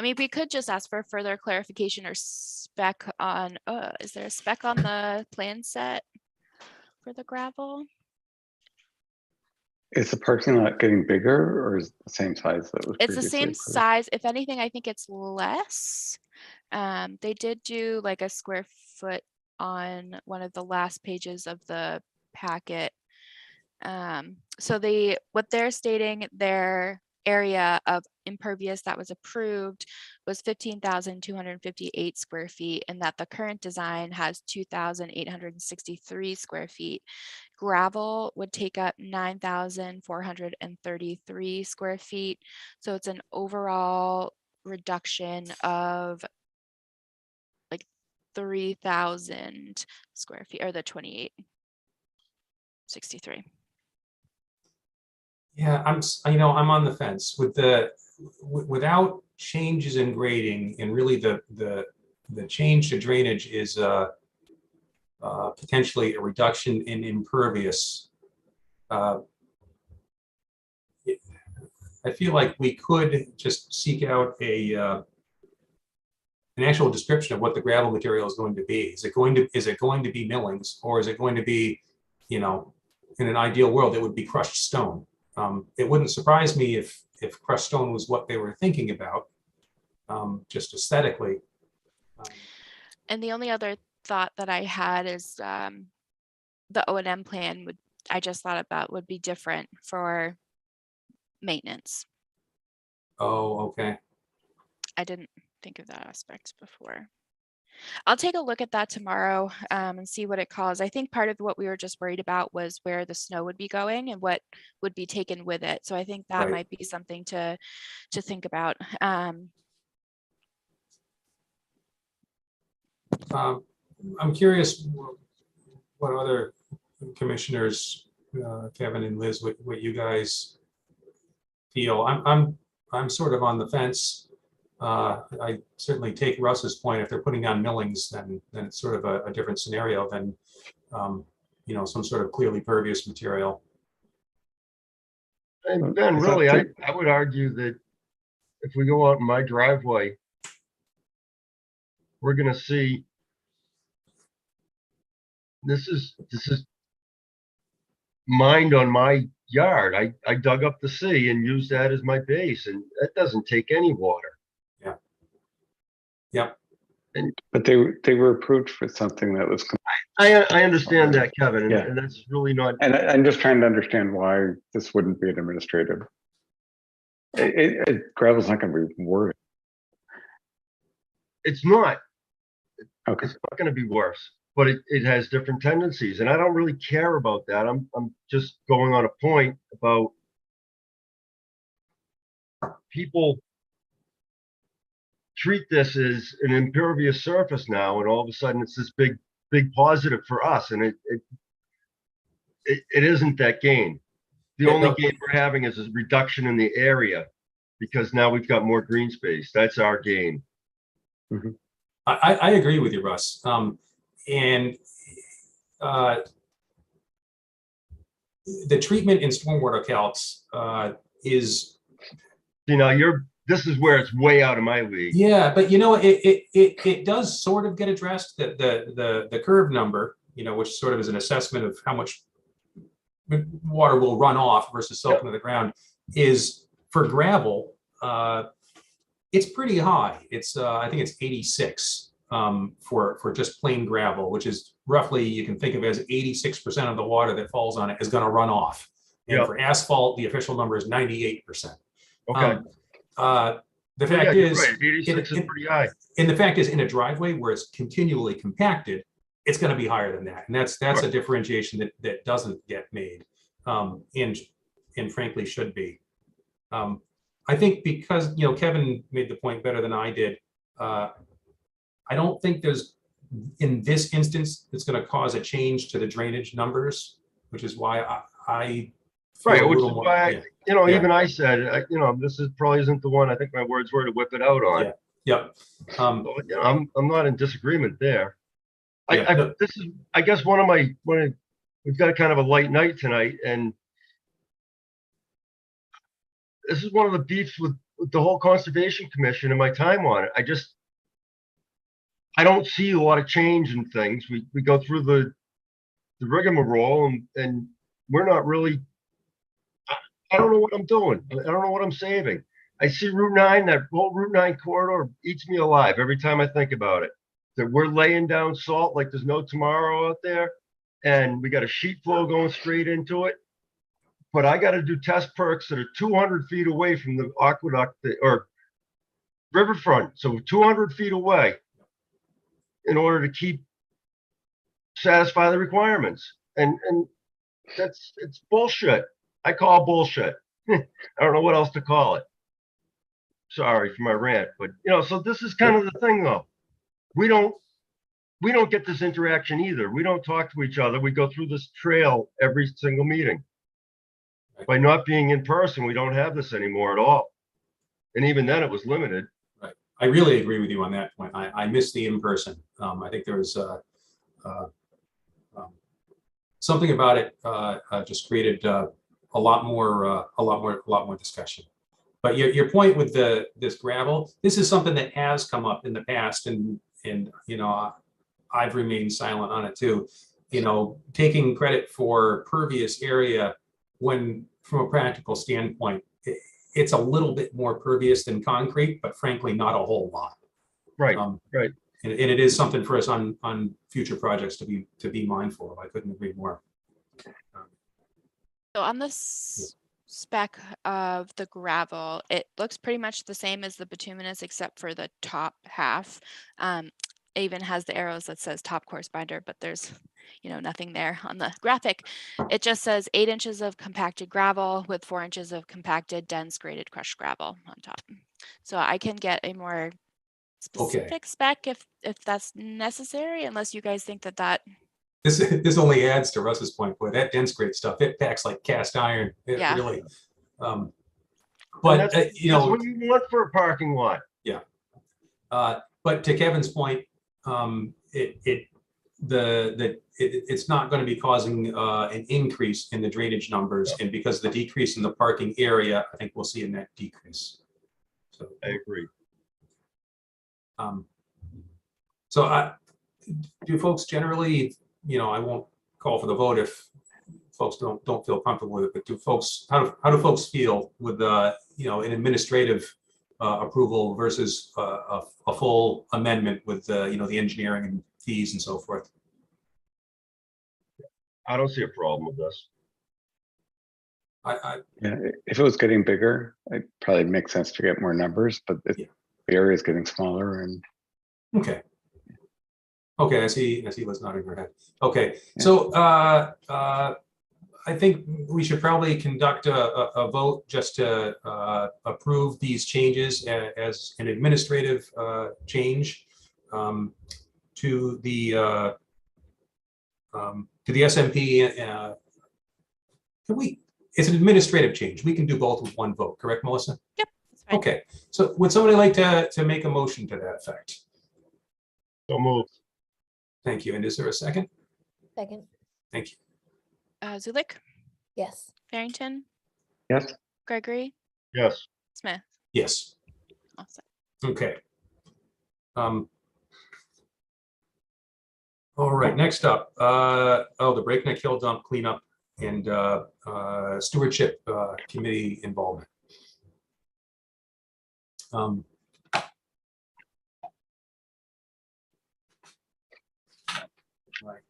mean, we could just ask for further clarification or spec on, is there a spec on the plan set for the gravel? Is the parking lot getting bigger or is it the same size that was It's the previously same approved? size. If anything, I think it's less. They did do like a square foot on one of the last pages of the packet. So what they're stating, their area of impervious that was approved was 15,258 square feet, and that the current design has 2,863 square feet. Gravel would take up 9,433 square feet. So it's an overall reduction of like 3,000 square feet, or the 2863. Yeah, I'm on the fence with without changes in grading, and really the change to drainage is potentially a reduction in impervious. I feel like we could just seek out an actual description of what the gravel material is going to be. Is it going to be millings, or is it going to be, in an ideal world, it would be crushed stone. It wouldn't surprise me if crushed stone was what they were thinking about, just aesthetically. And the only other thought that I had is the O&M plan I just thought about would be different for maintenance. Oh, okay. I didn't think of that aspect before. I'll take a look at that tomorrow and see what it calls. I think part of what we were just worried about was where the snow would be going and what would be taken with it. So I think that Right. might be something to think about. I'm curious what other commissioners, Kevin and Liz, what you guys feel. I'm sort of on the fence. I certainly take Russ's point. If they're putting on millings, then it's sort of a different scenario than some sort of clearly pervious material. And Ben, Is that really, the- I would argue that if we go out in my driveway, we're gonna see this is mined on my yard. I dug up the sea and used that as my base, and that doesn't take any water. Yep. But they were approved for something that was, I understand that, Kevin, and, Yeah. and that's really not. and I'm just trying to understand why this wouldn't be an administrative. Gravel's not going to be worse. It's not. Okay. It's not going to be worse. but it has different tendencies, and I don't really care about that. I'm just going on a point about people treat this as an impervious surface now, and all of a sudden it's this big positive for us, and it isn't that gain. The Yeah, only no. gain we're having is a reduction in the area because now we've got more green space. That's our gain. I agree with you, Russ. And the treatment in stormwater calcs is, You know, this is where it's way out of my league. yeah, but you know, it does sort of get addressed, that the curve number, you know, which sort of is an assessment of how much water will run off versus soak into the ground, is for gravel. It's pretty high. It's I think it's 86 for just plain gravel, which is roughly, you can think of it as 86% of the water that falls on it is going to run off. And Yep. for asphalt, the official number is 98%. Okay. The Yeah, fact you're is, right. 86 is pretty high. and the fact is, in a driveway where it's continually compacted, it's going to be higher than that. And that's a Right. differentiation that doesn't get made, and frankly should be. I think because, you know, Kevin made the point better than I did. I don't think there's, in this instance, it's going to cause a change to the drainage numbers, which is why I feel Right, a which little is more- why, yeah, you know, Yeah. even I said, you know, this is probably isn't the one, I think my words were, to whip it out on. Yeah. Yep. So, you know, I'm not in disagreement there. Yeah, no. This is, I guess, we've got kind of a light night tonight, and this is one of the beefs with the whole Conservation Commission and my time on it. I don't see a lot of change in things. We go through the rigmarole, and we're not really, I don't know what I'm doing. I don't know what I'm saving. I see Route 9, that whole Route 9 corridor eats me alive every time I think about it. That we're laying down salt like there's no tomorrow out there, and we got a sheet flow going straight into it. But I got to do test perks that are 200 feet away from the aqueduct or riverfront, so 200 feet away, in order to satisfy the requirements. And it's bullshit. I call bullshit. I don't know what else to call it. Sorry for my rant, but you know, so this is kind of the thing though. We don't get this interaction either. We don't talk to each other. We go through this trail every single meeting. By not being in person, we don't have this anymore at all. And even then it was limited. Right. I really agree with you on that point. I miss the in-person. I think there was something about it just created a lot more discussion. But your point with this gravel, this is something that has come up in the past, and you know, I've remained silent on it too. You know, taking credit for pervious area when, from a practical standpoint, it's a little bit more pervious than concrete, but frankly, not a whole lot. Right, right. And it is something for us on future projects to be mindful of. I couldn't agree more. So on this spec of the gravel, it looks pretty much the same as the bituminous, except for the top half. It even has the arrows that says top course binder, but there's, you know, nothing there on the graphic. It just says 8 inches of compacted gravel with 4 inches of compacted, dense, graded crushed gravel on top. So I can get a more specific spec if that's necessary, unless you guys think that This only adds to Russ's point. Boy, that dense grade stuff, it packs like cast iron. It Yeah. really. And But that's you know, what you want for a parking lot. yeah. But to Kevin's point, it's not going to be causing an increase in the drainage numbers, and because of the decrease in the parking area, I think we'll see a net decrease. So I agree. So do folks generally, you know, I won't call for the vote if folks don't feel comfortable with it, but how do folks feel with you know, an administrative approval versus a full amendment with you know, the engineering and fees and so forth? I don't see a problem with this. Yeah, if it was getting bigger, it probably makes sense to get more numbers, but the area is getting smaller, and Okay. Okay, I see Liz nodding her head. Okay, so I think we should probably conduct a vote just to approve these changes as an administrative change to the SMP. It's an administrative change. We can do both with one vote, correct, Melissa? Yep. That's fine. Okay, so would somebody like to make a motion to that effect? So moved. Thank you. And is there a second? Second, Thank you. Zulik, yes. Farrington, Yes. Gregory, Yes. Smith. Yes. Awesome. Okay. All right, next up, the Breakneck Hill dump cleanup and stewardship committee involvement. Right.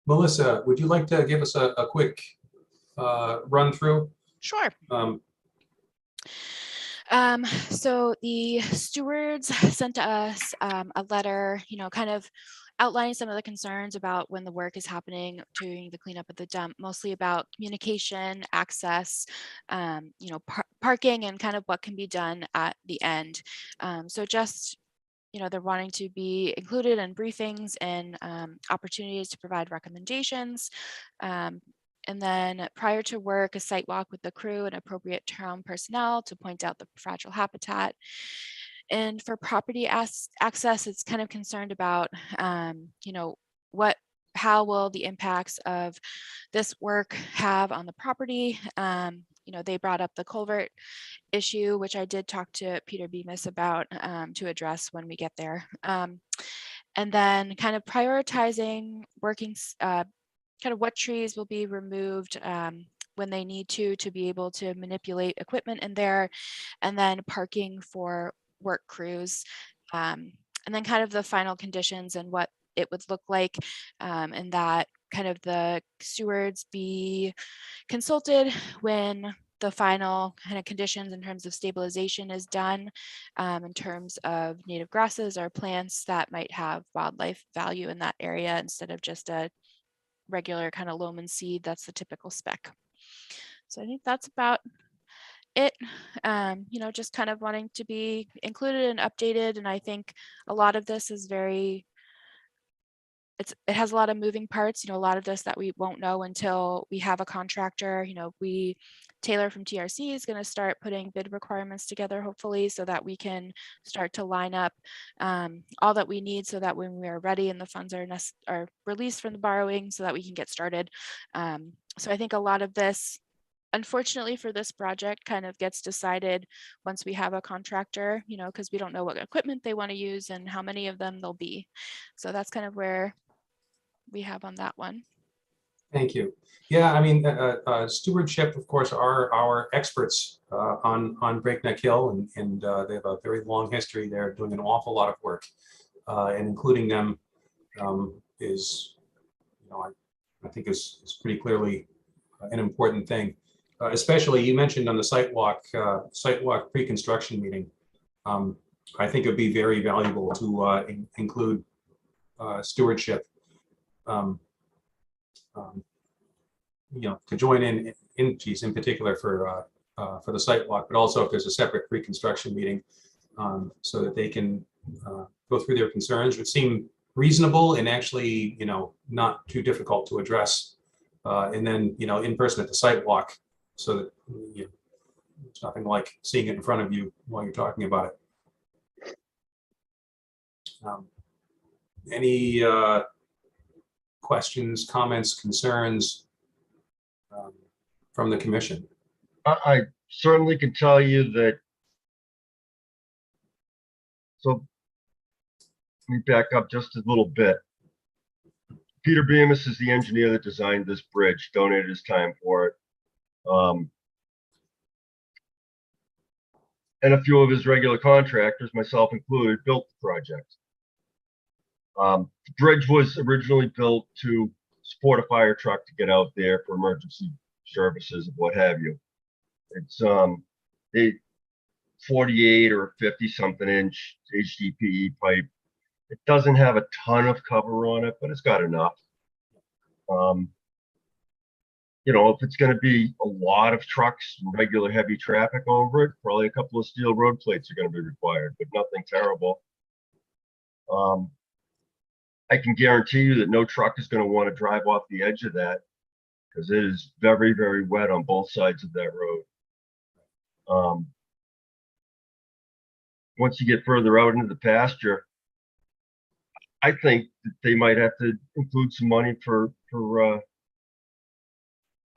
Melissa, would you like to give us a quick run through? Sure. So the stewards sent us a letter, kind of outlining some of the concerns about when the work is happening during the cleanup of the dump, mostly about communication, access, parking, and kind of what can be done at the end. So just, they're wanting to be included in briefings and opportunities to provide recommendations. And then prior to work, a site walk with the crew and appropriate town personnel to point out the fragile habitat. And for property access, it's kind of concerned about, how will the impacts of this work have on the property? They brought up the culvert issue, which I did talk to Peter Bemis about to address when we get there. And then kind of prioritizing working kind of what trees will be removed when they need to be able to manipulate equipment in there, and then parking for work crews, and then kind of the final conditions and what it would look like, and that kind of the stewards be consulted when the final kind of conditions in terms of stabilization is done, in terms of native grasses or plants that might have wildlife value in that area instead of just a regular kind of loam and seed. That's the typical spec. So I think that's about it. Just kind of wanting to be included and updated. And I think a lot of this is it has a lot of moving parts, a lot of this that we won't know until we have a contractor. Taylor from TRC is going to start putting bid requirements together, hopefully, so that we can start to line up all that we need so that when we are ready and the funds are released from the borrowing so that we can get started. So I think a lot of this, unfortunately for this project, kind of gets decided once we have a contractor, because we don't know what equipment they want to use and how many of them there'll be. So that's kind of where we have on that one. Thank you. Yeah, I mean, stewardship, of course, are our experts on Breakneck Hill, and they have a very long history. They're doing an awful lot of work, and including them is, I think is pretty clearly an important thing. Especially, you mentioned on the site walk pre-construction meeting. I think it'd be very valuable to include stewardship. To join in particular for the site walk, but also if there's a separate pre-construction meeting, so that they can go through their concerns, which seem reasonable and actually, not too difficult to address, and then, in person at the site walk, so that it's nothing like seeing it in front of you while you're talking about it. Any questions, comments, concerns from the commission? I certainly can tell you that. So let me back up just a little bit. Peter Bemis is the engineer that designed this bridge, donated his time for it. And a few of his regular contractors, myself included, built the project. The bridge was originally built to support a fire truck to get out there for emergency services and what have you. It's 48 or 50 something inch HDPE pipe. It doesn't have a ton of cover on it, but it's got enough. You know, if it's going to be a lot of trucks, regular heavy traffic over it, probably a couple of steel road plates are going to be required, but nothing terrible. I can guarantee you that no truck is going to want to drive off the edge of that because it is very, very wet on both sides of that road. Once you get further out into the pasture, I think that they might have to include some money for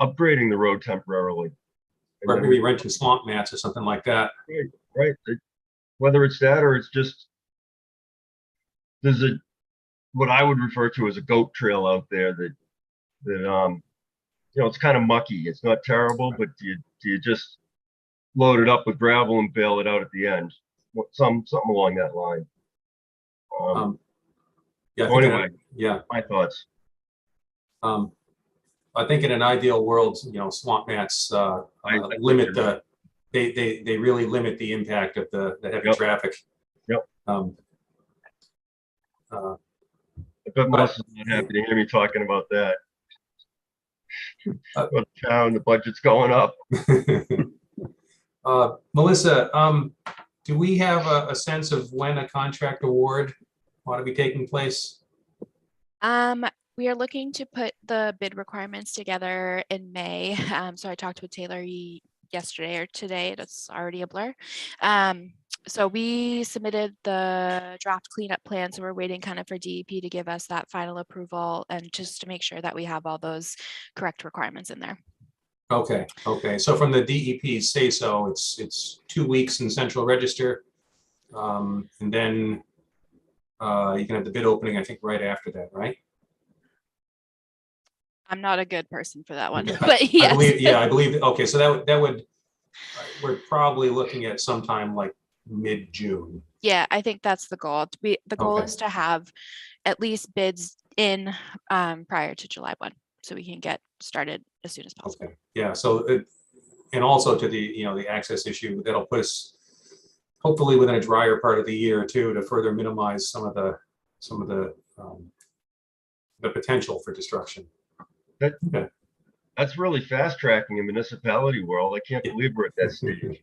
upgrading the road temporarily. Or maybe renting swamp mats or something like that. Right. Whether it's that or it's just, there's what I would refer to as a goat trail out there that you know, it's kind of mucky. It's not terrible, but do you just load it up with gravel and bail it out at the end? Something along that line. Yeah. So anyway, yeah. My thoughts. I think in an ideal world, you know, swamp mats limit the, they really limit the impact of the heavy traffic. Yep. I bet Melissa's not happy to hear me talking about that. But town, the budget's going up. Melissa, do we have a sense of when a contract award ought to be taking place? We are looking to put the bid requirements together in May. So I talked with Taylor yesterday or today. It's already a blur. So we submitted the draft cleanup plan. So we're waiting kind of for DEP to give us that final approval and just to make sure that we have all those correct requirements in there. Okay. Okay. So from the DEP say so, it's 2 weeks in Central Register. And then you can have the bid opening, I think, right after that, right? I'm not a good person for that one, but yes. I believe. Okay, so that would we're probably looking at sometime like mid-June. Yeah, I think that's the goal. The goal Okay. is to have at least bids in prior to July 1, so we can get started as soon as possible. Okay. Yeah. So and also to the, you know, the access issue, that'll put us hopefully within a drier part of the year too, to further minimize some of the potential for destruction. That's really fast tracking in municipality world. I can't believe we're at that stage.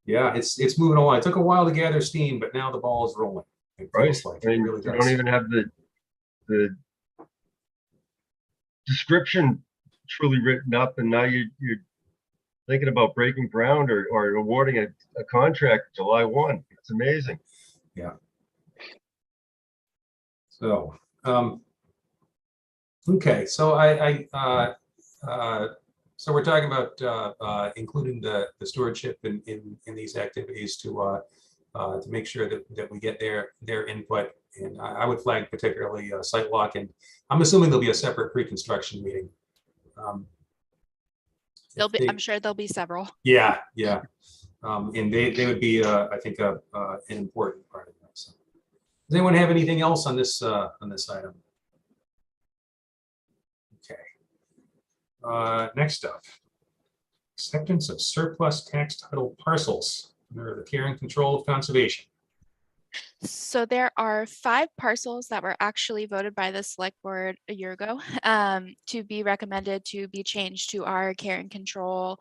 Yeah, it's moving along. It took a while to gather steam, but now the ball is rolling. It feels Right. like I mean, it really you does. don't even have the description truly written up, and now you're thinking about breaking ground or awarding a contract July 1. It's amazing. Yeah. So, okay, so so we're talking about including the stewardship in these activities to make sure that we get their input. And I would flag particularly site walk, and I'm assuming there'll be a separate pre-construction meeting. I'm sure there'll be several. Yeah, yeah, and they would be I think an important part of that. So, does anyone have anything else on this item? Okay. Next up, acceptance of surplus tax title parcels under the care and control of conservation. So there are 5 parcels that were actually voted by the select board a year ago to be recommended to be changed to our care and control.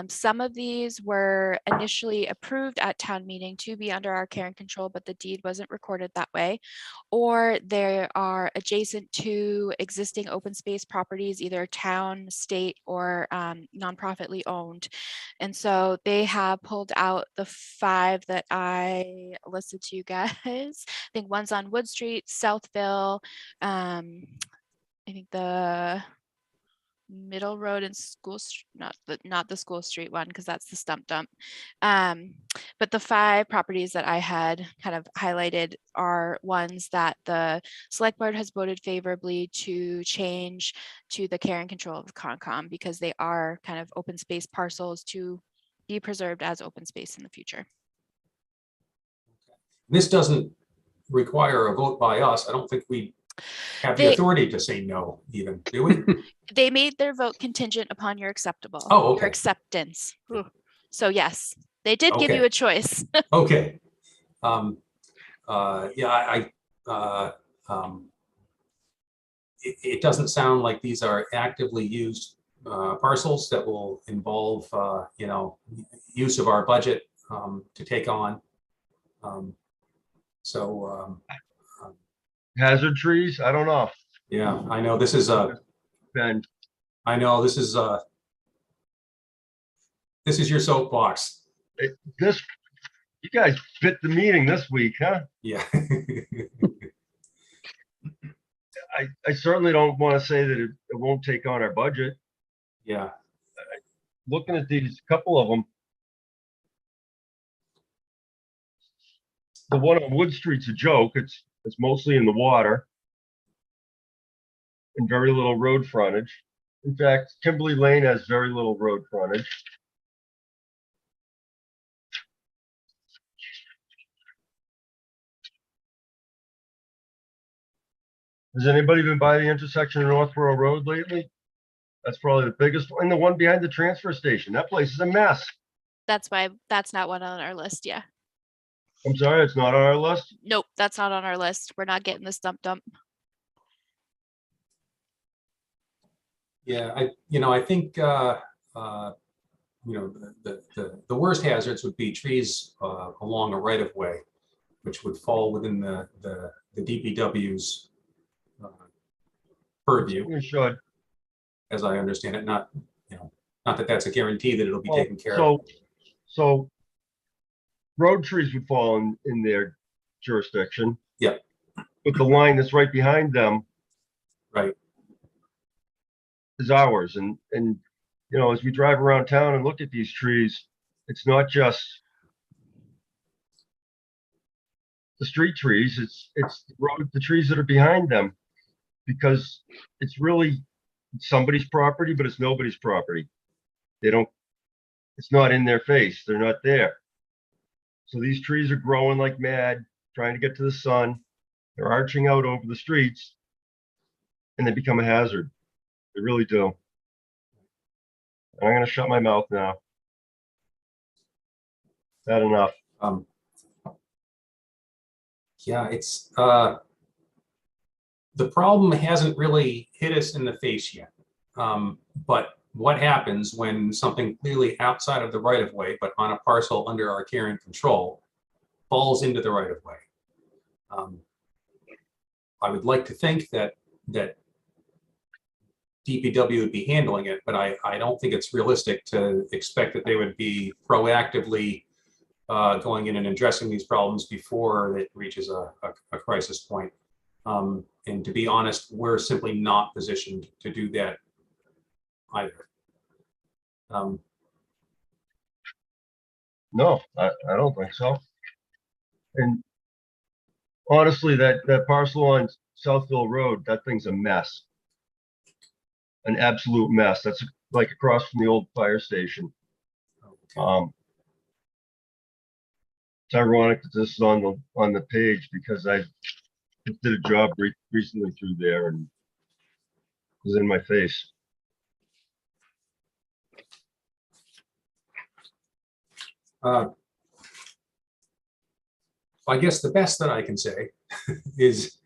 Some of these were initially approved at town meeting to be under our care and control, but the deed wasn't recorded that way. Or they are adjacent to existing open space properties, either town, state, or nonprofitly owned. And so they have pulled out the 5 that I listed to you guys. I think one's on Wood Street, Southville. I think the Middle Road and School Street, not the School Street one, because that's the stump dump. But the 5 properties that I had kind of highlighted are ones that the select board has voted favorably to change to the care and control of Concom, because they are kind of open space parcels to be preserved as open space in the future. This doesn't require a vote by us. I don't think we have the authority to say no, even, do we? They made their vote contingent upon your acceptable. Oh, okay. Your acceptance. So yes, They did give Okay. you a choice. Okay. Yeah, it doesn't sound like these are actively used parcels that will involve, use of our budget to take on. So, Hazard trees? I don't know. yeah, I know this is Ben, this is your soapbox. this, you guys bit the meeting this week, huh? Yeah. I certainly don't want to say that it won't take on our budget. Yeah. Looking at these, couple of them. The one on Wood Street's a joke. It's mostly in the water. And very little road frontage. In fact, Kimberly Lane has very little road frontage. Has anybody been by the intersection of Northborough Road lately? That's probably the biggest one. And the one behind the transfer station. That place is a mess. That's why that's not one on our list. Yeah. I'm sorry, it's not on our list. Nope, that's not on our list. We're not getting this dump. Yeah, I think the worst hazards would be trees along a right of way, which would fall within the DPW's purview, We should. as I understand it. Not that that's a guarantee that it'll be taken care of. So road trees would fall in their jurisdiction. Yep. But the line that's right behind them Right. is ours. And as we drive around town and look at these trees, it's not just the street trees, it's the trees that are behind them, because it's really somebody's property, but it's nobody's property. It's not in their face. They're not there. So these trees are growing like mad, trying to get to the sun. They're arching out over the streets, and they become a hazard. They really do. I'm going to shut my mouth now. That enough. Yeah, it's the problem hasn't really hit us in the face yet. But what happens when something clearly outside of the right of way, but on a parcel under our care and control, falls into the right of way? I would like to think that DPW would be handling it, but I don't think it's realistic to expect that they would be proactively going in and addressing these problems before it reaches a crisis point. And to be honest, we're simply not positioned to do that either. No, I don't think so. And honestly, that parcel on Southville Road, that thing's a mess. An absolute mess. That's like across from the old fire station. It's ironic that this is on the page, because I just did a job recently through there and it was in my face. I guess the best that I can say is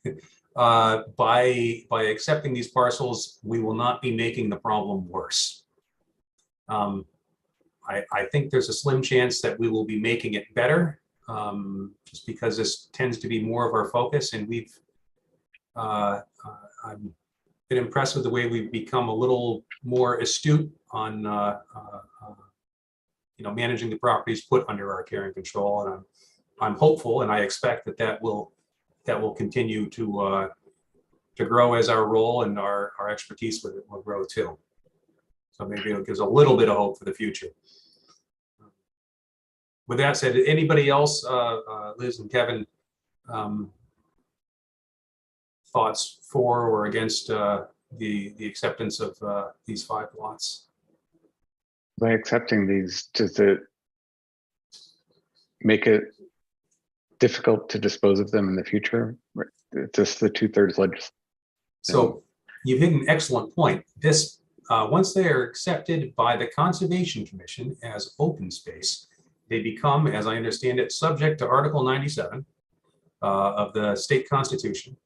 by accepting these parcels, we will not be making the problem worse. I think there's a slim chance that we will be making it better, just because this tends to be more of our focus, and I've been impressed with the way we've become a little more astute on managing the properties put under our care and control. And I'm hopeful, and I expect that will continue to grow as our role and our expertise with it will grow too. So maybe it gives a little bit of hope for the future. With that said, anybody else, Liz and Kevin, thoughts for or against the acceptance of these 5 lots? By accepting these, does it make it difficult to dispose of them in the future? It's just the 2/3 legislation. So you've hit an excellent point. This, once they are accepted by the Conservation Commission as open space, they become, as I understand it, subject to Article 97 of the state constitution,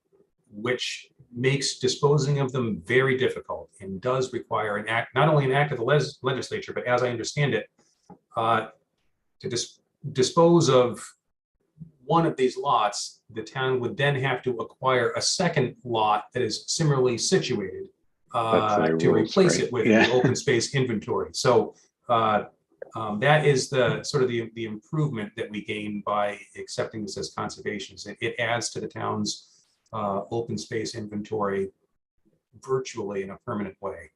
which makes disposing of them very difficult and does require an act, not only an act of the legislature, but as I understand it, to dispose of one of these lots, the town would then have to acquire a second lot that is similarly situated That's their to rules, replace right? it with Yeah. the open space inventory. So that is the sort of the improvement that we gain by accepting this as conservations. It adds to the town's open space inventory virtually in a permanent way.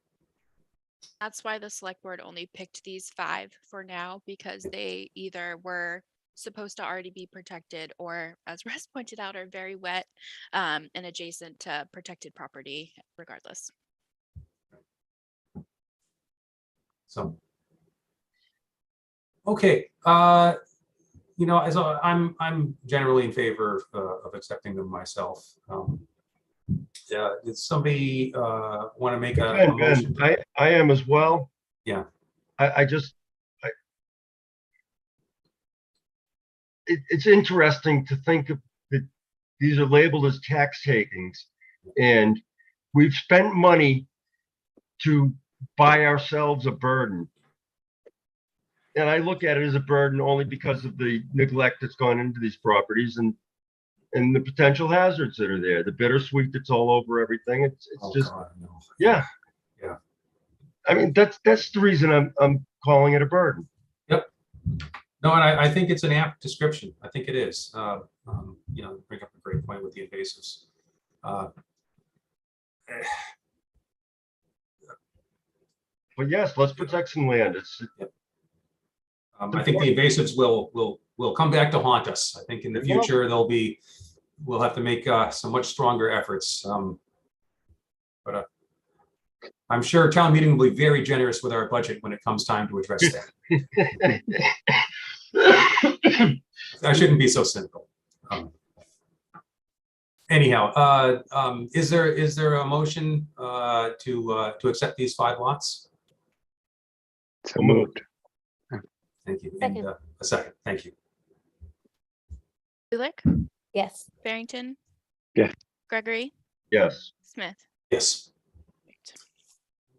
That's why the select board only picked these 5 for now, because they either were supposed to already be protected or, as Russ pointed out, are very wet and adjacent to protected property regardless. So, okay, you know, as I'm generally in favor of accepting them myself. Did somebody want to make a Ben, motion? I am as well. Yeah. It's interesting to think of that these are labeled as tax takings, and we've spent money to buy ourselves a burden. And I look at it as a burden only because of the neglect that's gone into these properties and the potential hazards that are there, the bittersweet that's all over everything. It's Oh, just, God, no. yeah. Yeah. I mean, that's the reason I'm calling it a burden. No, and I think it's an apt description. I think it is. You know, bring up a great point with the invasives. But yes, let's protect some land. I think the invasives will come back to haunt us. I think in the future we'll have to make some much stronger efforts. But I'm sure town meeting will be very generous with our budget when it comes time to address that. I shouldn't be so cynical. Anyhow, is there a motion to accept these 5 lots? So moved. Thank you. And Second. a second. Thank you. Ulick, Yes. Barrington. Yes. Gregory, Yes. Smith. Yes.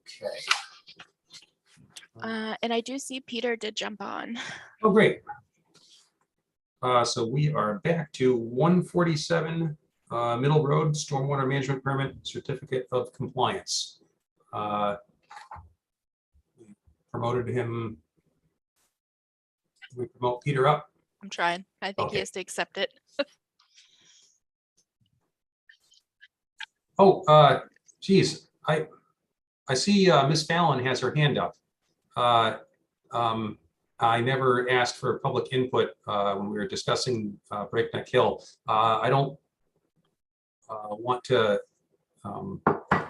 Okay. And I do see Peter did jump on. Oh, great. So we are back to 147 Middle Road, Stormwater Management Permit, Certificate of Compliance. We promoted him. We promote Peter up. I'm trying. I think Okay. he has to accept it. Oh, geez, I see Miss Fallon has her hand up. I never asked for public input when we were discussing Breakneck Hill. I don't want to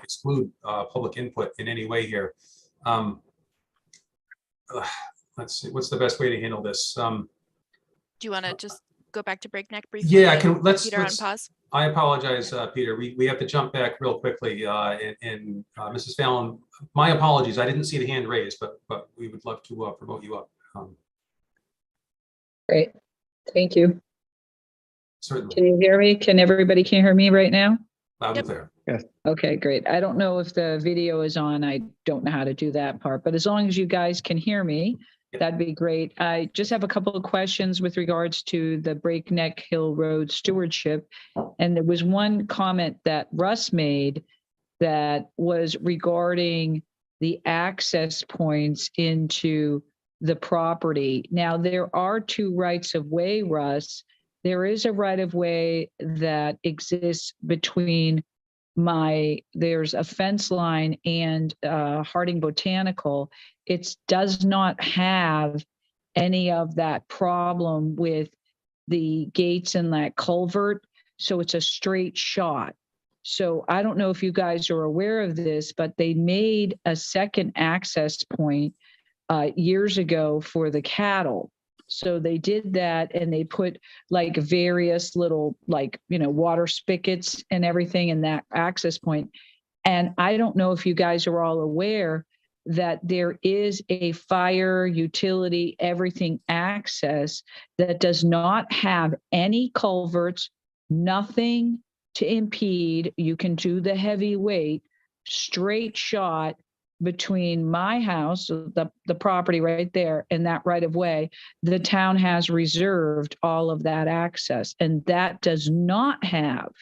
exclude public input in any way here. Let's see, what's the best way to handle this? Do you want to just go back to Breakneck briefly? Yeah, and let's Peter on pause. I apologize, Peter. We have to jump back real quickly. And Mrs. Fallon, my apologies. I didn't see the hand raised, but we would love to promote you up. Great, thank you. Certainly. Can you hear me? Can everybody hear me right now? Loud and Yep. clear. Okay, great. I don't know if the video is on. I don't know how to do that part, but as long as you guys can hear me, Yep. that'd be great. I just have a couple of questions with regards to the Breakneck Hill Road stewardship. And there was one comment that Russ made that was regarding the access points into the property. Now, there are 2 rights of way, Russ. There is a right of way that exists between there's a fence line and Harding Botanical. It does not have any of that problem with the gates and that culvert. So it's a straight shot. So I don't know if you guys are aware of this, but they made a second access point years ago for the cattle. So they did that and they put like various little water spigots and everything in that access point. And I don't know if you guys are all aware, that there is a fire, utility, everything access that does not have any culverts, nothing to impede. You can do the heavyweight, straight shot between my house, the property right there, and that right of way. The town has reserved all of that access, and that does not have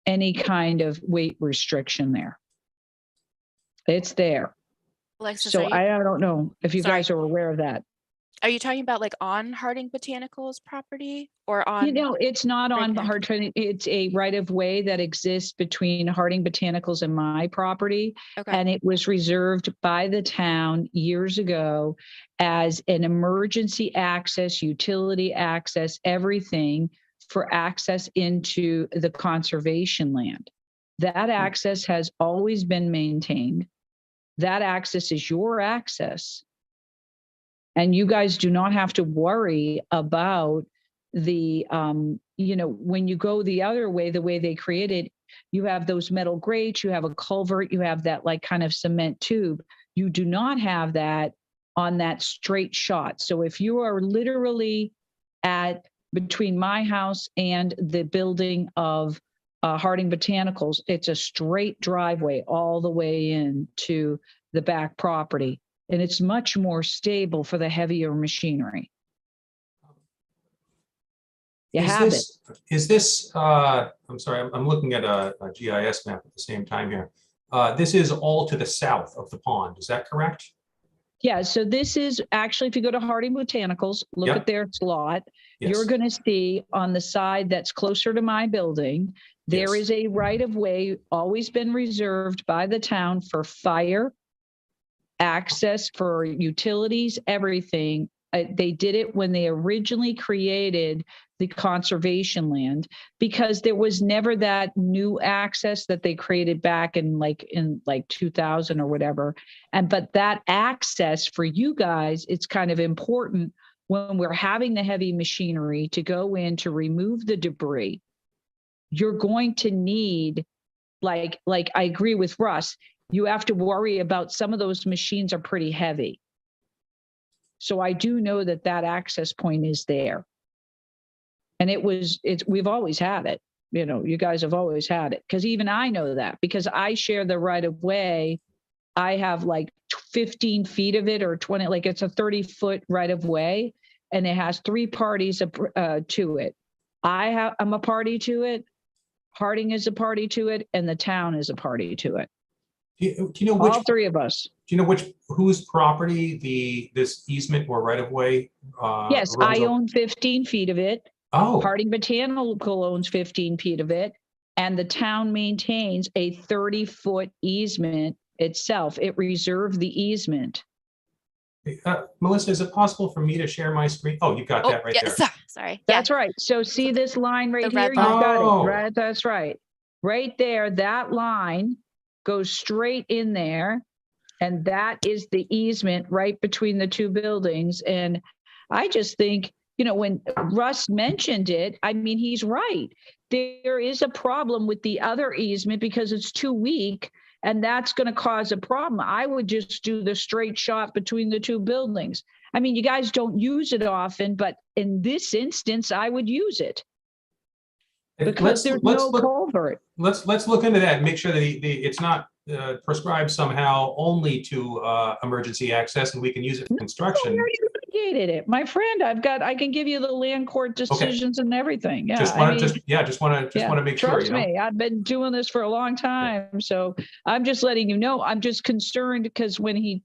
any kind of weight restriction there. It's there. Alexis, So are you, I don't know if you Sorry. guys are aware of that. are you talking about like on Harding Botanicals property or on? You know, it's not on Breakneck. Harding. It's a right of way that exists between Harding Botanicals and my property. Okay. And it was reserved by the town years ago as an emergency access, utility access, everything for access into the conservation land. That access has always been maintained. That access is your access. And you guys do not have to worry about the, you know, when you go the other way, the way they created, you have those metal grates, you have a culvert, you have that like kind of cement tube. You do not have that on that straight shot. So if you are literally at between my house and the building of Harding Botanicals, it's a straight driveway all the way in to the back property. And it's much more stable for the heavier machinery. You have it. Is this, I'm sorry, I'm looking at a GIS map at the same time here. This is all to the south of the pond, is that correct? Yeah, so this is actually, if you go to Harding Botanicals, look Yeah. at their slot, Yes. you're going to see on the side that's closer to my building, there Yes. is a right of way always been reserved by the town for fire, access for utilities, everything. They did it when they originally created the conservation land because there was never that new access that they created back in like 2000 or whatever. But that access for you guys, it's kind of important when we're having the heavy machinery to go in to remove the debris. You're going to need, like I agree with Russ, you have to worry about some of those machines are pretty heavy. So I do know that that access point is there. And we've always had it. You know, you guys have always had it. Because even I know that because I share the right of way. I have like 15 feet of it or 20, like it's a 30-foot right of way. And it has 3 parties to it. I'm a party to it. Harding is a party to it. And the town is a party to it. Do you know which? All 3 of us. Do you know whose property this easement or right of way? Yes, runs I over? own 15 feet of it. Oh, Harding Botanical owns 15 feet of it, and the town maintains a 30-foot easement itself. It reserved the easement. Melissa, is it possible for me to share my screen? Oh, you've got that right there. Sorry. That's right. So see this line right The red here? You've got line. it, right? That's right. Right there, that line goes straight in there, and that is the easement right between the 2 buildings. And I just think, you know, when Russ mentioned it, I mean, he's right. There is a problem with the other easement because it's too weak, and that's going to cause a problem. I would just do the straight shot between the 2 buildings. I mean, you guys don't use it often, but in this instance, I would use it because there's no culvert. Let's look into that and make sure that it's not prescribed somehow only to emergency access, and we can use it for construction. You litigated it, my friend. I can give you the land court decisions and everything. Yeah, Just want to make sure. Trust me, I've been doing this for a long time, so I'm just letting you know. I'm just concerned because when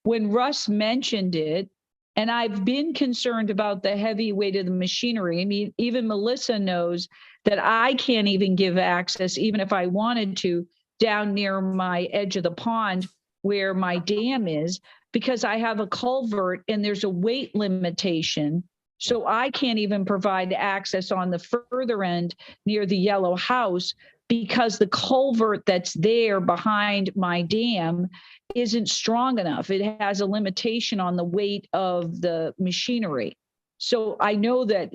when Russ mentioned it, and I've been concerned about the heavy weight of the machinery. I mean, even Melissa knows that I can't even give access, even if I wanted to, down near my edge of the pond where my dam is, because I have a culvert and there's a weight limitation. So I can't even provide access on the further end near the yellow house because the culvert that's there behind my dam isn't strong enough. It has a limitation on the weight of the machinery. So I know that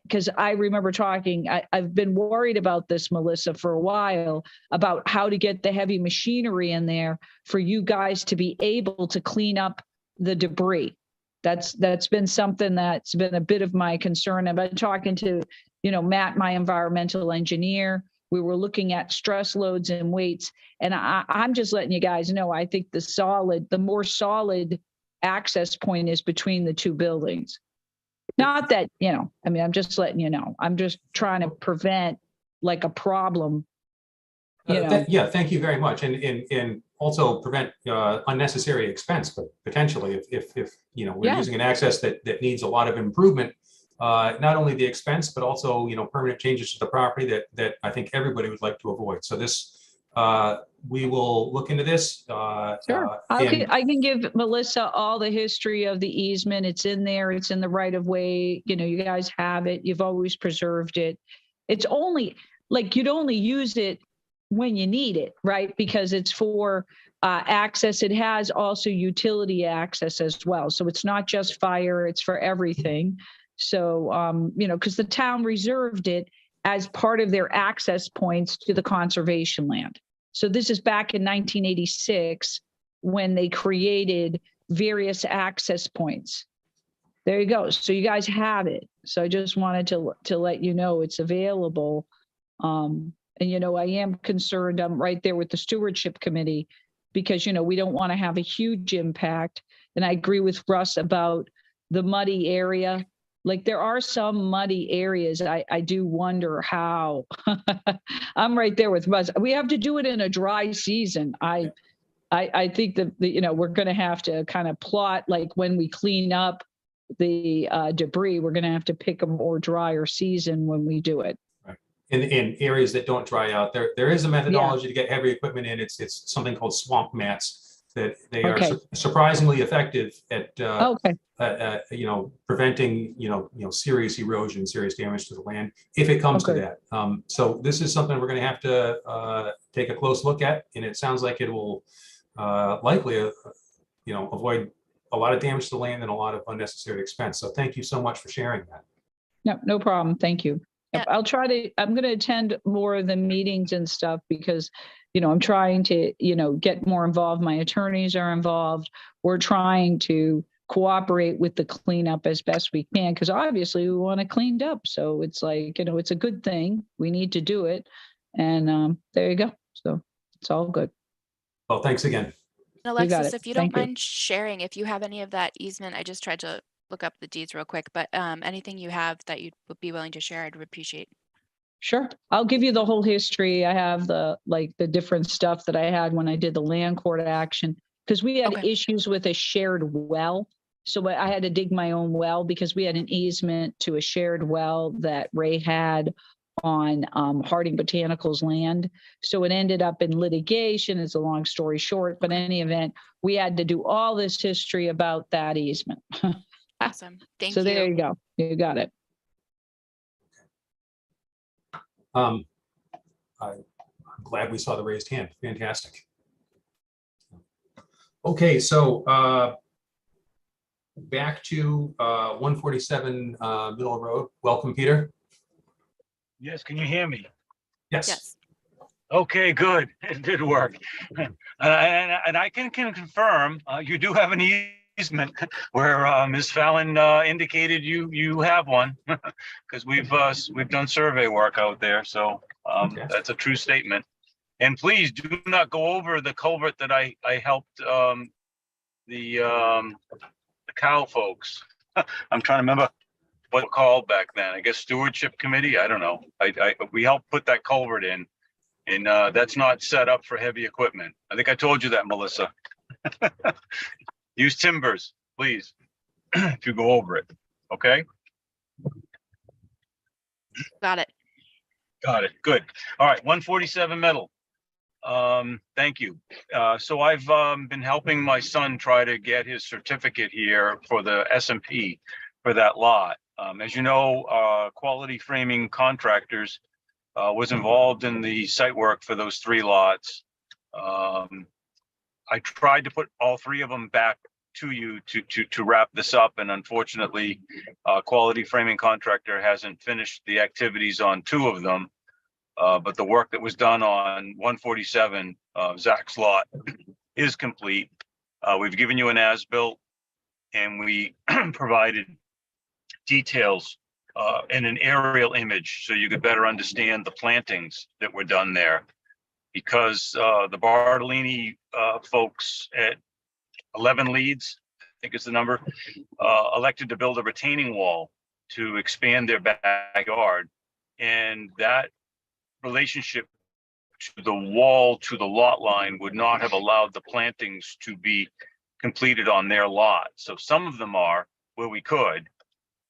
because I remember talking, I've been worried about this, Melissa, for a while, about how to get the heavy machinery in there for you guys to be able to clean up the debris. That's been something that's been a bit of my concern. I've been talking to, Matt, my environmental engineer. We were looking at stress loads and weights. And I'm just letting you guys know, I think the more solid access point is between the two buildings. Not that, I'm just letting you know. I'm just trying to prevent like a problem. Yeah, thank you very much. And also prevent unnecessary expense, but potentially if we're using an access that needs a lot of improvement, not only the expense, but also, permanent changes to the property that I think everybody would like to avoid. So this, we will look into this. Sure. I can give Melissa all the history of the easement. It's in there. It's in the right of way. You guys have it. You've always preserved it. It's only you'd only use it when you need it, right? Because it's for access. It has also utility access as well. So it's not just fire, it's for everything. So, because the town reserved it as part of their access points to the conservation land. So this is back in 1986 when they created various access points. There you go. So you guys have it. So I just wanted to let you know it's available. And, I am concerned. I'm right there with the stewardship committee because, we don't want to have a huge impact. And I agree with Russ about the muddy area. There are some muddy areas. I do wonder how. I'm right there with Russ. We have to do it in a dry season. I think that we're going to have to kind of plot when we clean up the debris. We're going to have to pick a more drier season when we do it. In areas that don't dry out, there is a methodology to get heavy equipment in. It's something called swamp mats that they are surprisingly effective at preventing serious erosion, serious damage to the land if it comes to that. So this is something we're going to have to take a close look at, and it sounds like it will likely avoid a lot of damage to the land and a lot of unnecessary expense. So thank you so much for sharing that. No problem. Thank you. Yeah. I'm going to attend more of the meetings and stuff because, I'm trying to, get more involved. My attorneys are involved. We're trying to cooperate with the cleanup as best we can because obviously we want it cleaned up. So it's it's a good thing. We need to do it. And there you go. So it's all good. Well, thanks again. Alexis, if you don't mind sharing, if you have any of that easement, I just tried to look up the deeds real quick, but anything you have that you would be willing to share, I'd appreciate. Sure. I'll give you the whole history. I have the different stuff that I had when I did the land court action because we had issues with a shared well. So I had to dig my own well because we had an easement to a shared well that Ray had on Harding Botanical's land. So it ended up in litigation. It's a long story short, but in any event, we had to do all this history about that easement. Awesome. Thank you. So there you go. You got it. I'm glad we saw the raised hand. Fantastic. Okay, so back to 147 Middle Road. Welcome, Peter. Yes, can you hear me? Yes. Okay, good. It did work. And I can confirm you do have an easement where Ms. Fallon indicated you have one because we've done survey work out there. So that's a true statement. And please do not go over the culvert that I helped the cow folks. I'm trying to remember what it called back then. I guess stewardship committee. I don't know. We helped put that culvert in, and that's not set up for heavy equipment. I think I told you that, Melissa. Use timbers, please, if you go over it. Okay. Got it. Got it. Good. All right. 147 Middle. Thank you. So I've been helping my son try to get his certificate here for the S&P for that lot. As you know, Quality Framing Contractors was involved in the site work for those 3 lots. I tried to put all 3 of them back to you to wrap this up. And unfortunately, Quality Framing Contractor hasn't finished the activities on 2 of them. But the work that was done on 147, Zach's lot, is complete. We've given you an as-built, and we provided details and an aerial image so you could better understand the plantings that were done there. Because the Bartolini folks at 11 Leads, I think is the number, elected to build a retaining wall to expand their backyard. And that relationship to the wall to the lot line would not have allowed the plantings to be completed on their lot. So some of them are where we could,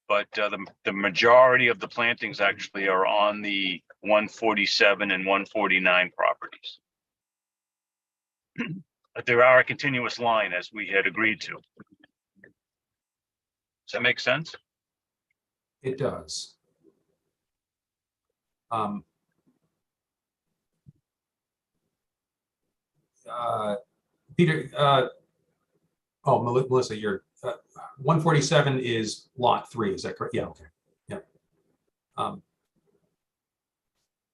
but the majority of the plantings actually are on the 147 and 149 properties. But there are a continuous line as we had agreed to. Does that make sense? It does. Peter, oh, Melissa, you're 147 is lot 3, is that correct? Yeah, okay. Yeah.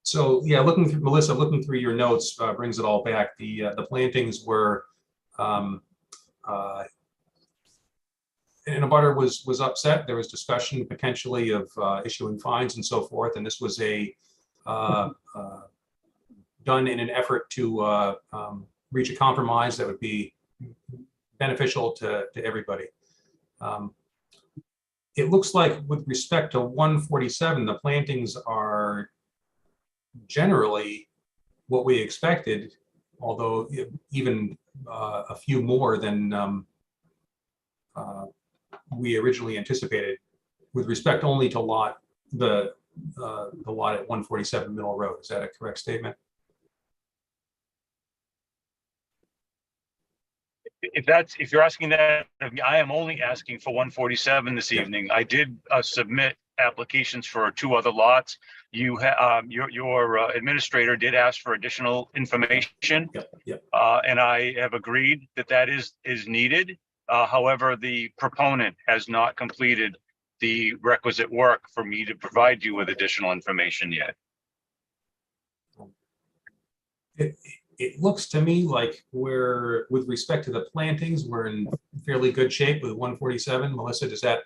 So yeah, looking through, Melissa, looking through your notes brings it all back. The plantings were and a butter was upset. There was discussion potentially of issuing fines and so forth, and this was a done in an effort to reach a compromise that would be beneficial to everybody. It looks like with respect to 147, the plantings are generally what we expected, although even a few more than we originally anticipated, with respect only to the lot at 147 Middle Road. Is that a correct statement? If you're asking that, I am only asking for 147 this evening. I did submit applications for 2 other lots. You your administrator did ask for additional information. And I have agreed that is needed. However, the proponent has not completed the requisite work for me to provide you with additional information yet. It looks to me like we're, with respect to the plantings, we're in fairly good shape with 147. Melissa, does that,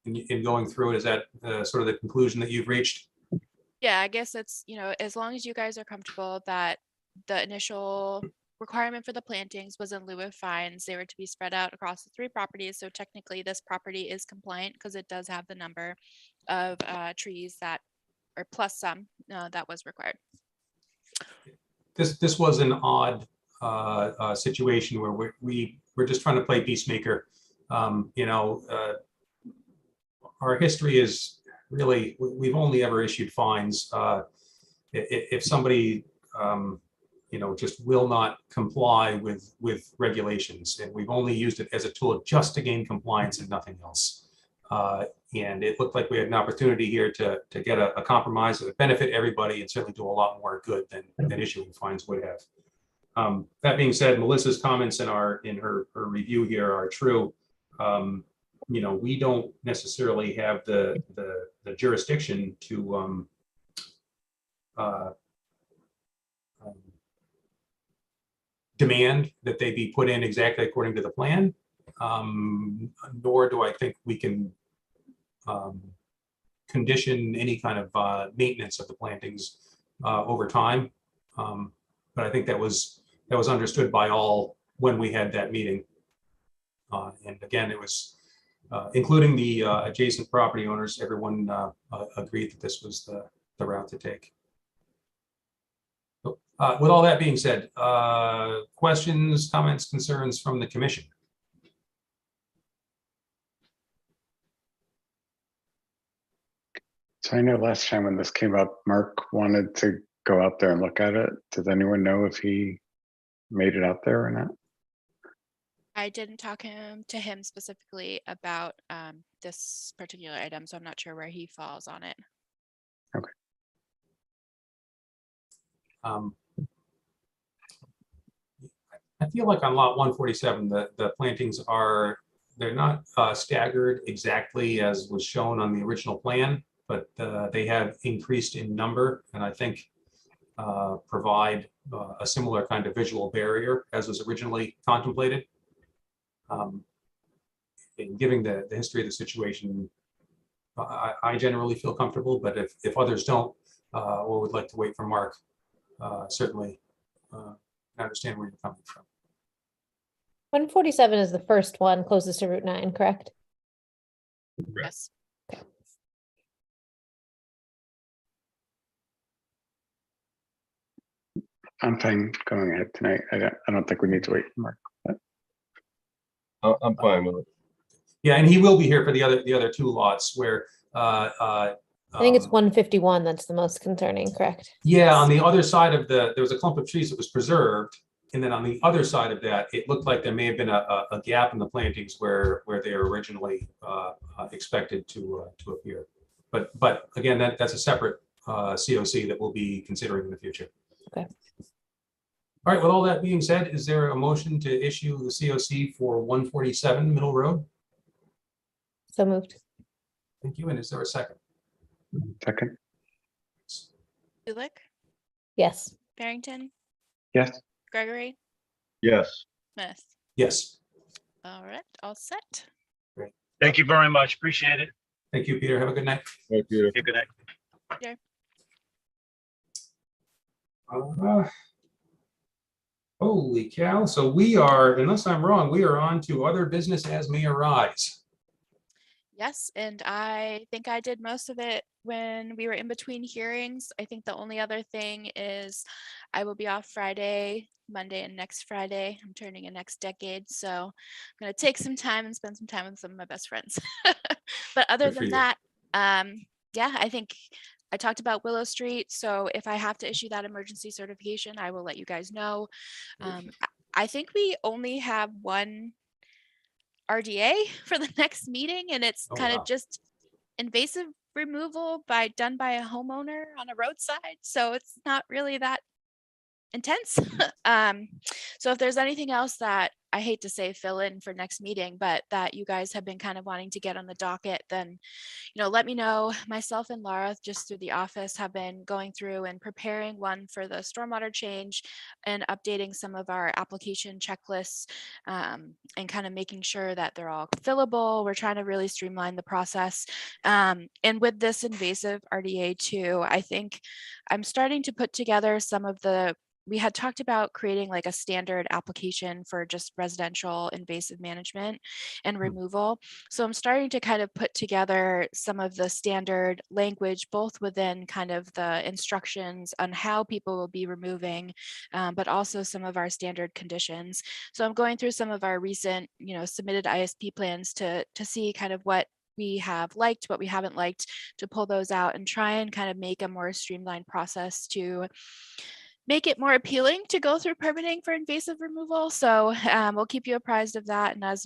in going through it, is that sort of the conclusion that you've reached? Yeah, I guess it's, as long as you guys are comfortable that the initial requirement for the plantings was in lieu of fines, they were to be spread out across the 3 properties. So technically this property is compliant because it does have the number of trees that, or plus some, that was required. This was an odd situation where we're just trying to play peacemaker. Our history is really, we've only ever issued fines if somebody just will not comply with regulations, and we've only used it as a tool just to gain compliance and nothing else. And it looked like we had an opportunity here to get a compromise that would benefit everybody and certainly do a lot more good than issuing fines would have. That being said, Melissa's comments in her review here are true. We don't necessarily have the jurisdiction to demand that they be put in exactly according to the plan, nor do I think we can condition any kind of maintenance of the plantings over time. But I think that was understood by all when we had that meeting. And again, it was including the adjacent property owners. Everyone agreed that this was the route to take. So, with all that being said, questions, comments, concerns from the commission? So I know last time when this came up, Mark wanted to go out there and look at it. Does anyone know if he made it out there or not? I didn't talk to him specifically about this particular item, so I'm not sure where he falls on it. Okay. feel like on lot 147, the plantings they're not staggered exactly as was shown on the original plan, but they have increased in number, and I think provide a similar kind of visual barrier as was originally contemplated. And given the history of the situation, I generally feel comfortable, but if others don't, or would like to wait for Mark, certainly I understand where you're coming from. 147 is the first one closest to Route 9, correct? Yes. I'm fine going ahead tonight. I don't think we need to wait for Mark. But I'm fine with it. Yeah, and he will be here for the other two lots where I think it's 151 that's the most concerning, correct? yeah, on the other side of there was a clump of trees that was preserved. And then on the other side of that, it looked like there may have been a gap in the plantings where they were originally expected to appear. But again, that's a separate COC that we'll be considering in the future. Okay. All right, with all that being said, is there a motion to issue the COC for 147 Middle Road? So moved. Thank you. And is there a second? second, Kulik, Yes. Barrington, yes, Gregory, Yes. Smith. Yes. All right, all set. Thank you very much. Appreciate it. Thank you, Peter. Have a good night. Thank you. Okay, good night. Holy cow. So we are, unless I'm wrong, we are on to other business as may arise. Yes, and I think I did most of it when we were in between hearings. I think the only other thing is I will be off Friday, Monday, and next Friday. I'm turning a next decade, so I'm going to take some time and spend some time with some of my best friends. But other Good for than you. that, yeah, I think I talked about Willow Street. So if I have to issue that emergency certification, I will let you guys know. I think we only have one RDA for the next meeting, and it's Oh, kind wow. of just invasive removal done by a homeowner on a roadside. So it's not really that intense. So if there's anything else that I hate to say fill in for next meeting, but that you guys have been kind of wanting to get on the docket, then, let me know. Myself and Laura, just through the office, have been going through and preparing one for the stormwater change and updating some of our application checklists, and kind of making sure that they're all fillable. We're trying to really streamline the process. And with this invasive RDA too, I think I'm starting to put together some of we had talked about creating like a standard application for just residential invasive management and removal. So I'm starting to kind of put together some of the standard language, both within kind of the instructions on how people will be removing, but also some of our standard conditions. So I'm going through some of our recent, submitted ISP plans to see kind of what we have liked, what we haven't liked, to pull those out and try and kind of make a more streamlined process to make it more appealing to go through permitting for invasive removal. So we'll keep you apprised of that. And as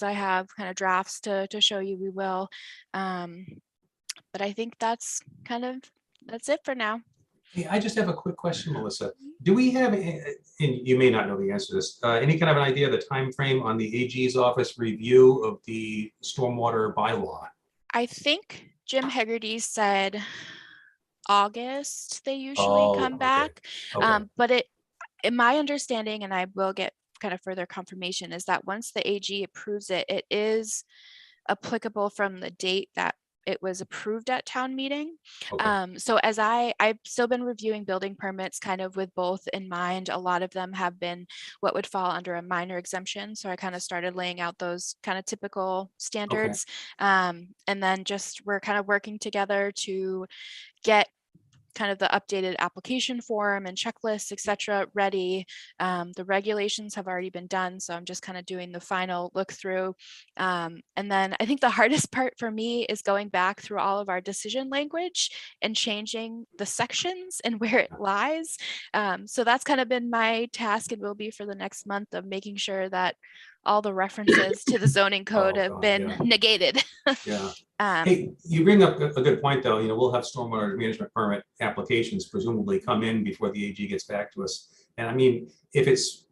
I have kind of drafts to show you, we will. But I think that's it for now. Hey, I just have a quick question, Melissa. Do we have, and you may not know the answer to this, any kind of an idea of the time frame on the AG's office review of the stormwater bylaw? I think Jim Hegarty said August they usually come back. Okay. But in my understanding, and I will get kind of further confirmation, is that once the AG approves it, it is applicable from the date that it was approved at town meeting. Okay. So as I've still been reviewing building permits kind of with both in mind. A lot of them have been what would fall under a minor exemption. So I kind of started laying out those kind of typical standards. And then we're kind of working together to get kind of the updated application form and checklists, et cetera, ready. The regulations have already been done, so I'm just kind of doing the final look through. And then I think the hardest part for me is going back through all of our decision language and changing the sections and where it lies. So that's kind of been my task and will be for the next month, of making sure that all the references to the zoning code have been negated. Yeah. Hey, you bring up a good point, though. We'll have stormwater management permit applications presumably come in before the AG gets back to us. And I mean, if it's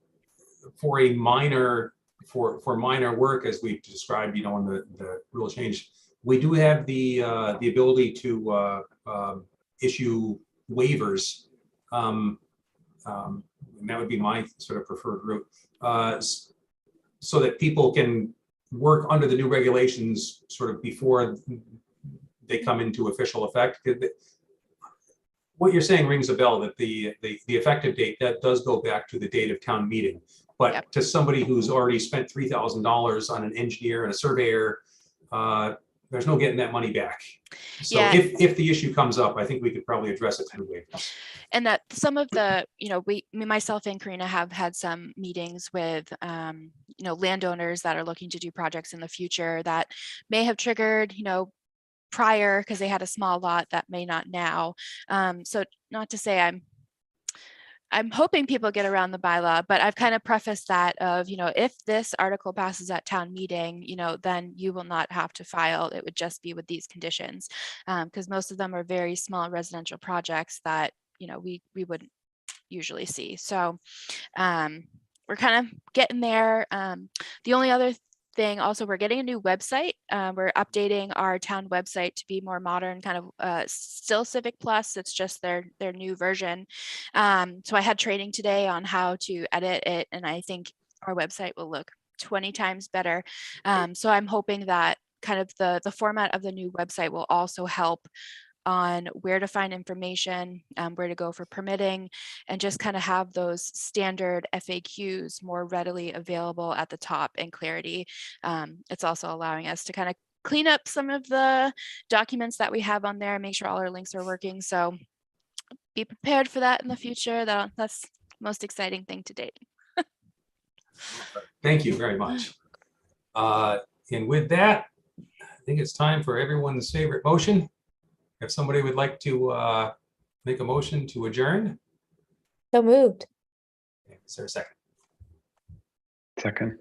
for a minor, for minor work, as we described, you know, in the rule change, we do have the ability to issue waivers. And that would be my sort of preferred route, so that people can work under the new regulations sort of before they come into official effect. What you're saying rings a bell, that the effective date, that does go back to the date of town meeting. But Yep. to somebody who's already spent $3,000 on an engineer and a surveyor, there's no getting that money back. So Yeah. if the issue comes up, I think we could probably address it through waivers. And that some of the, you know, myself and Karina have had some meetings with, you know, landowners that are looking to do projects in the future that may have triggered, you know, prior because they had a small lot that may not now. So not to say I'm hoping people get around the bylaw, but I've kind of prefaced that of, you know, if this article passes at town meeting, you know, then you will not have to file. It would just be with these conditions, because most of them are very small residential projects that, you know, we wouldn't usually see. So we're kind of getting there. The only other thing, also, we're getting a new website. We're updating our town website to be more modern, kind of still Civic Plus. It's just their new version. So I had training today on how to edit it, and I think our website will look 20 times better. So I'm hoping that kind of the format of the new website will also help on where to find information, where to go for permitting, and just kind of have those standard FAQs more readily available at the top in Clarity. It's also allowing us to kind of clean up some of the documents that we have on there, make sure all our links are working. So be prepared for that in the future. That's the most exciting thing to date. Thank you very much. And with that, I think it's time for everyone's favorite motion. If somebody would like to make a motion to adjourn, So moved. is there a second? Second.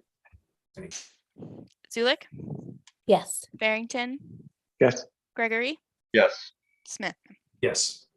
Zulik, Yes. Barrington, Yes. Gregory, Yes. Smith. Yes.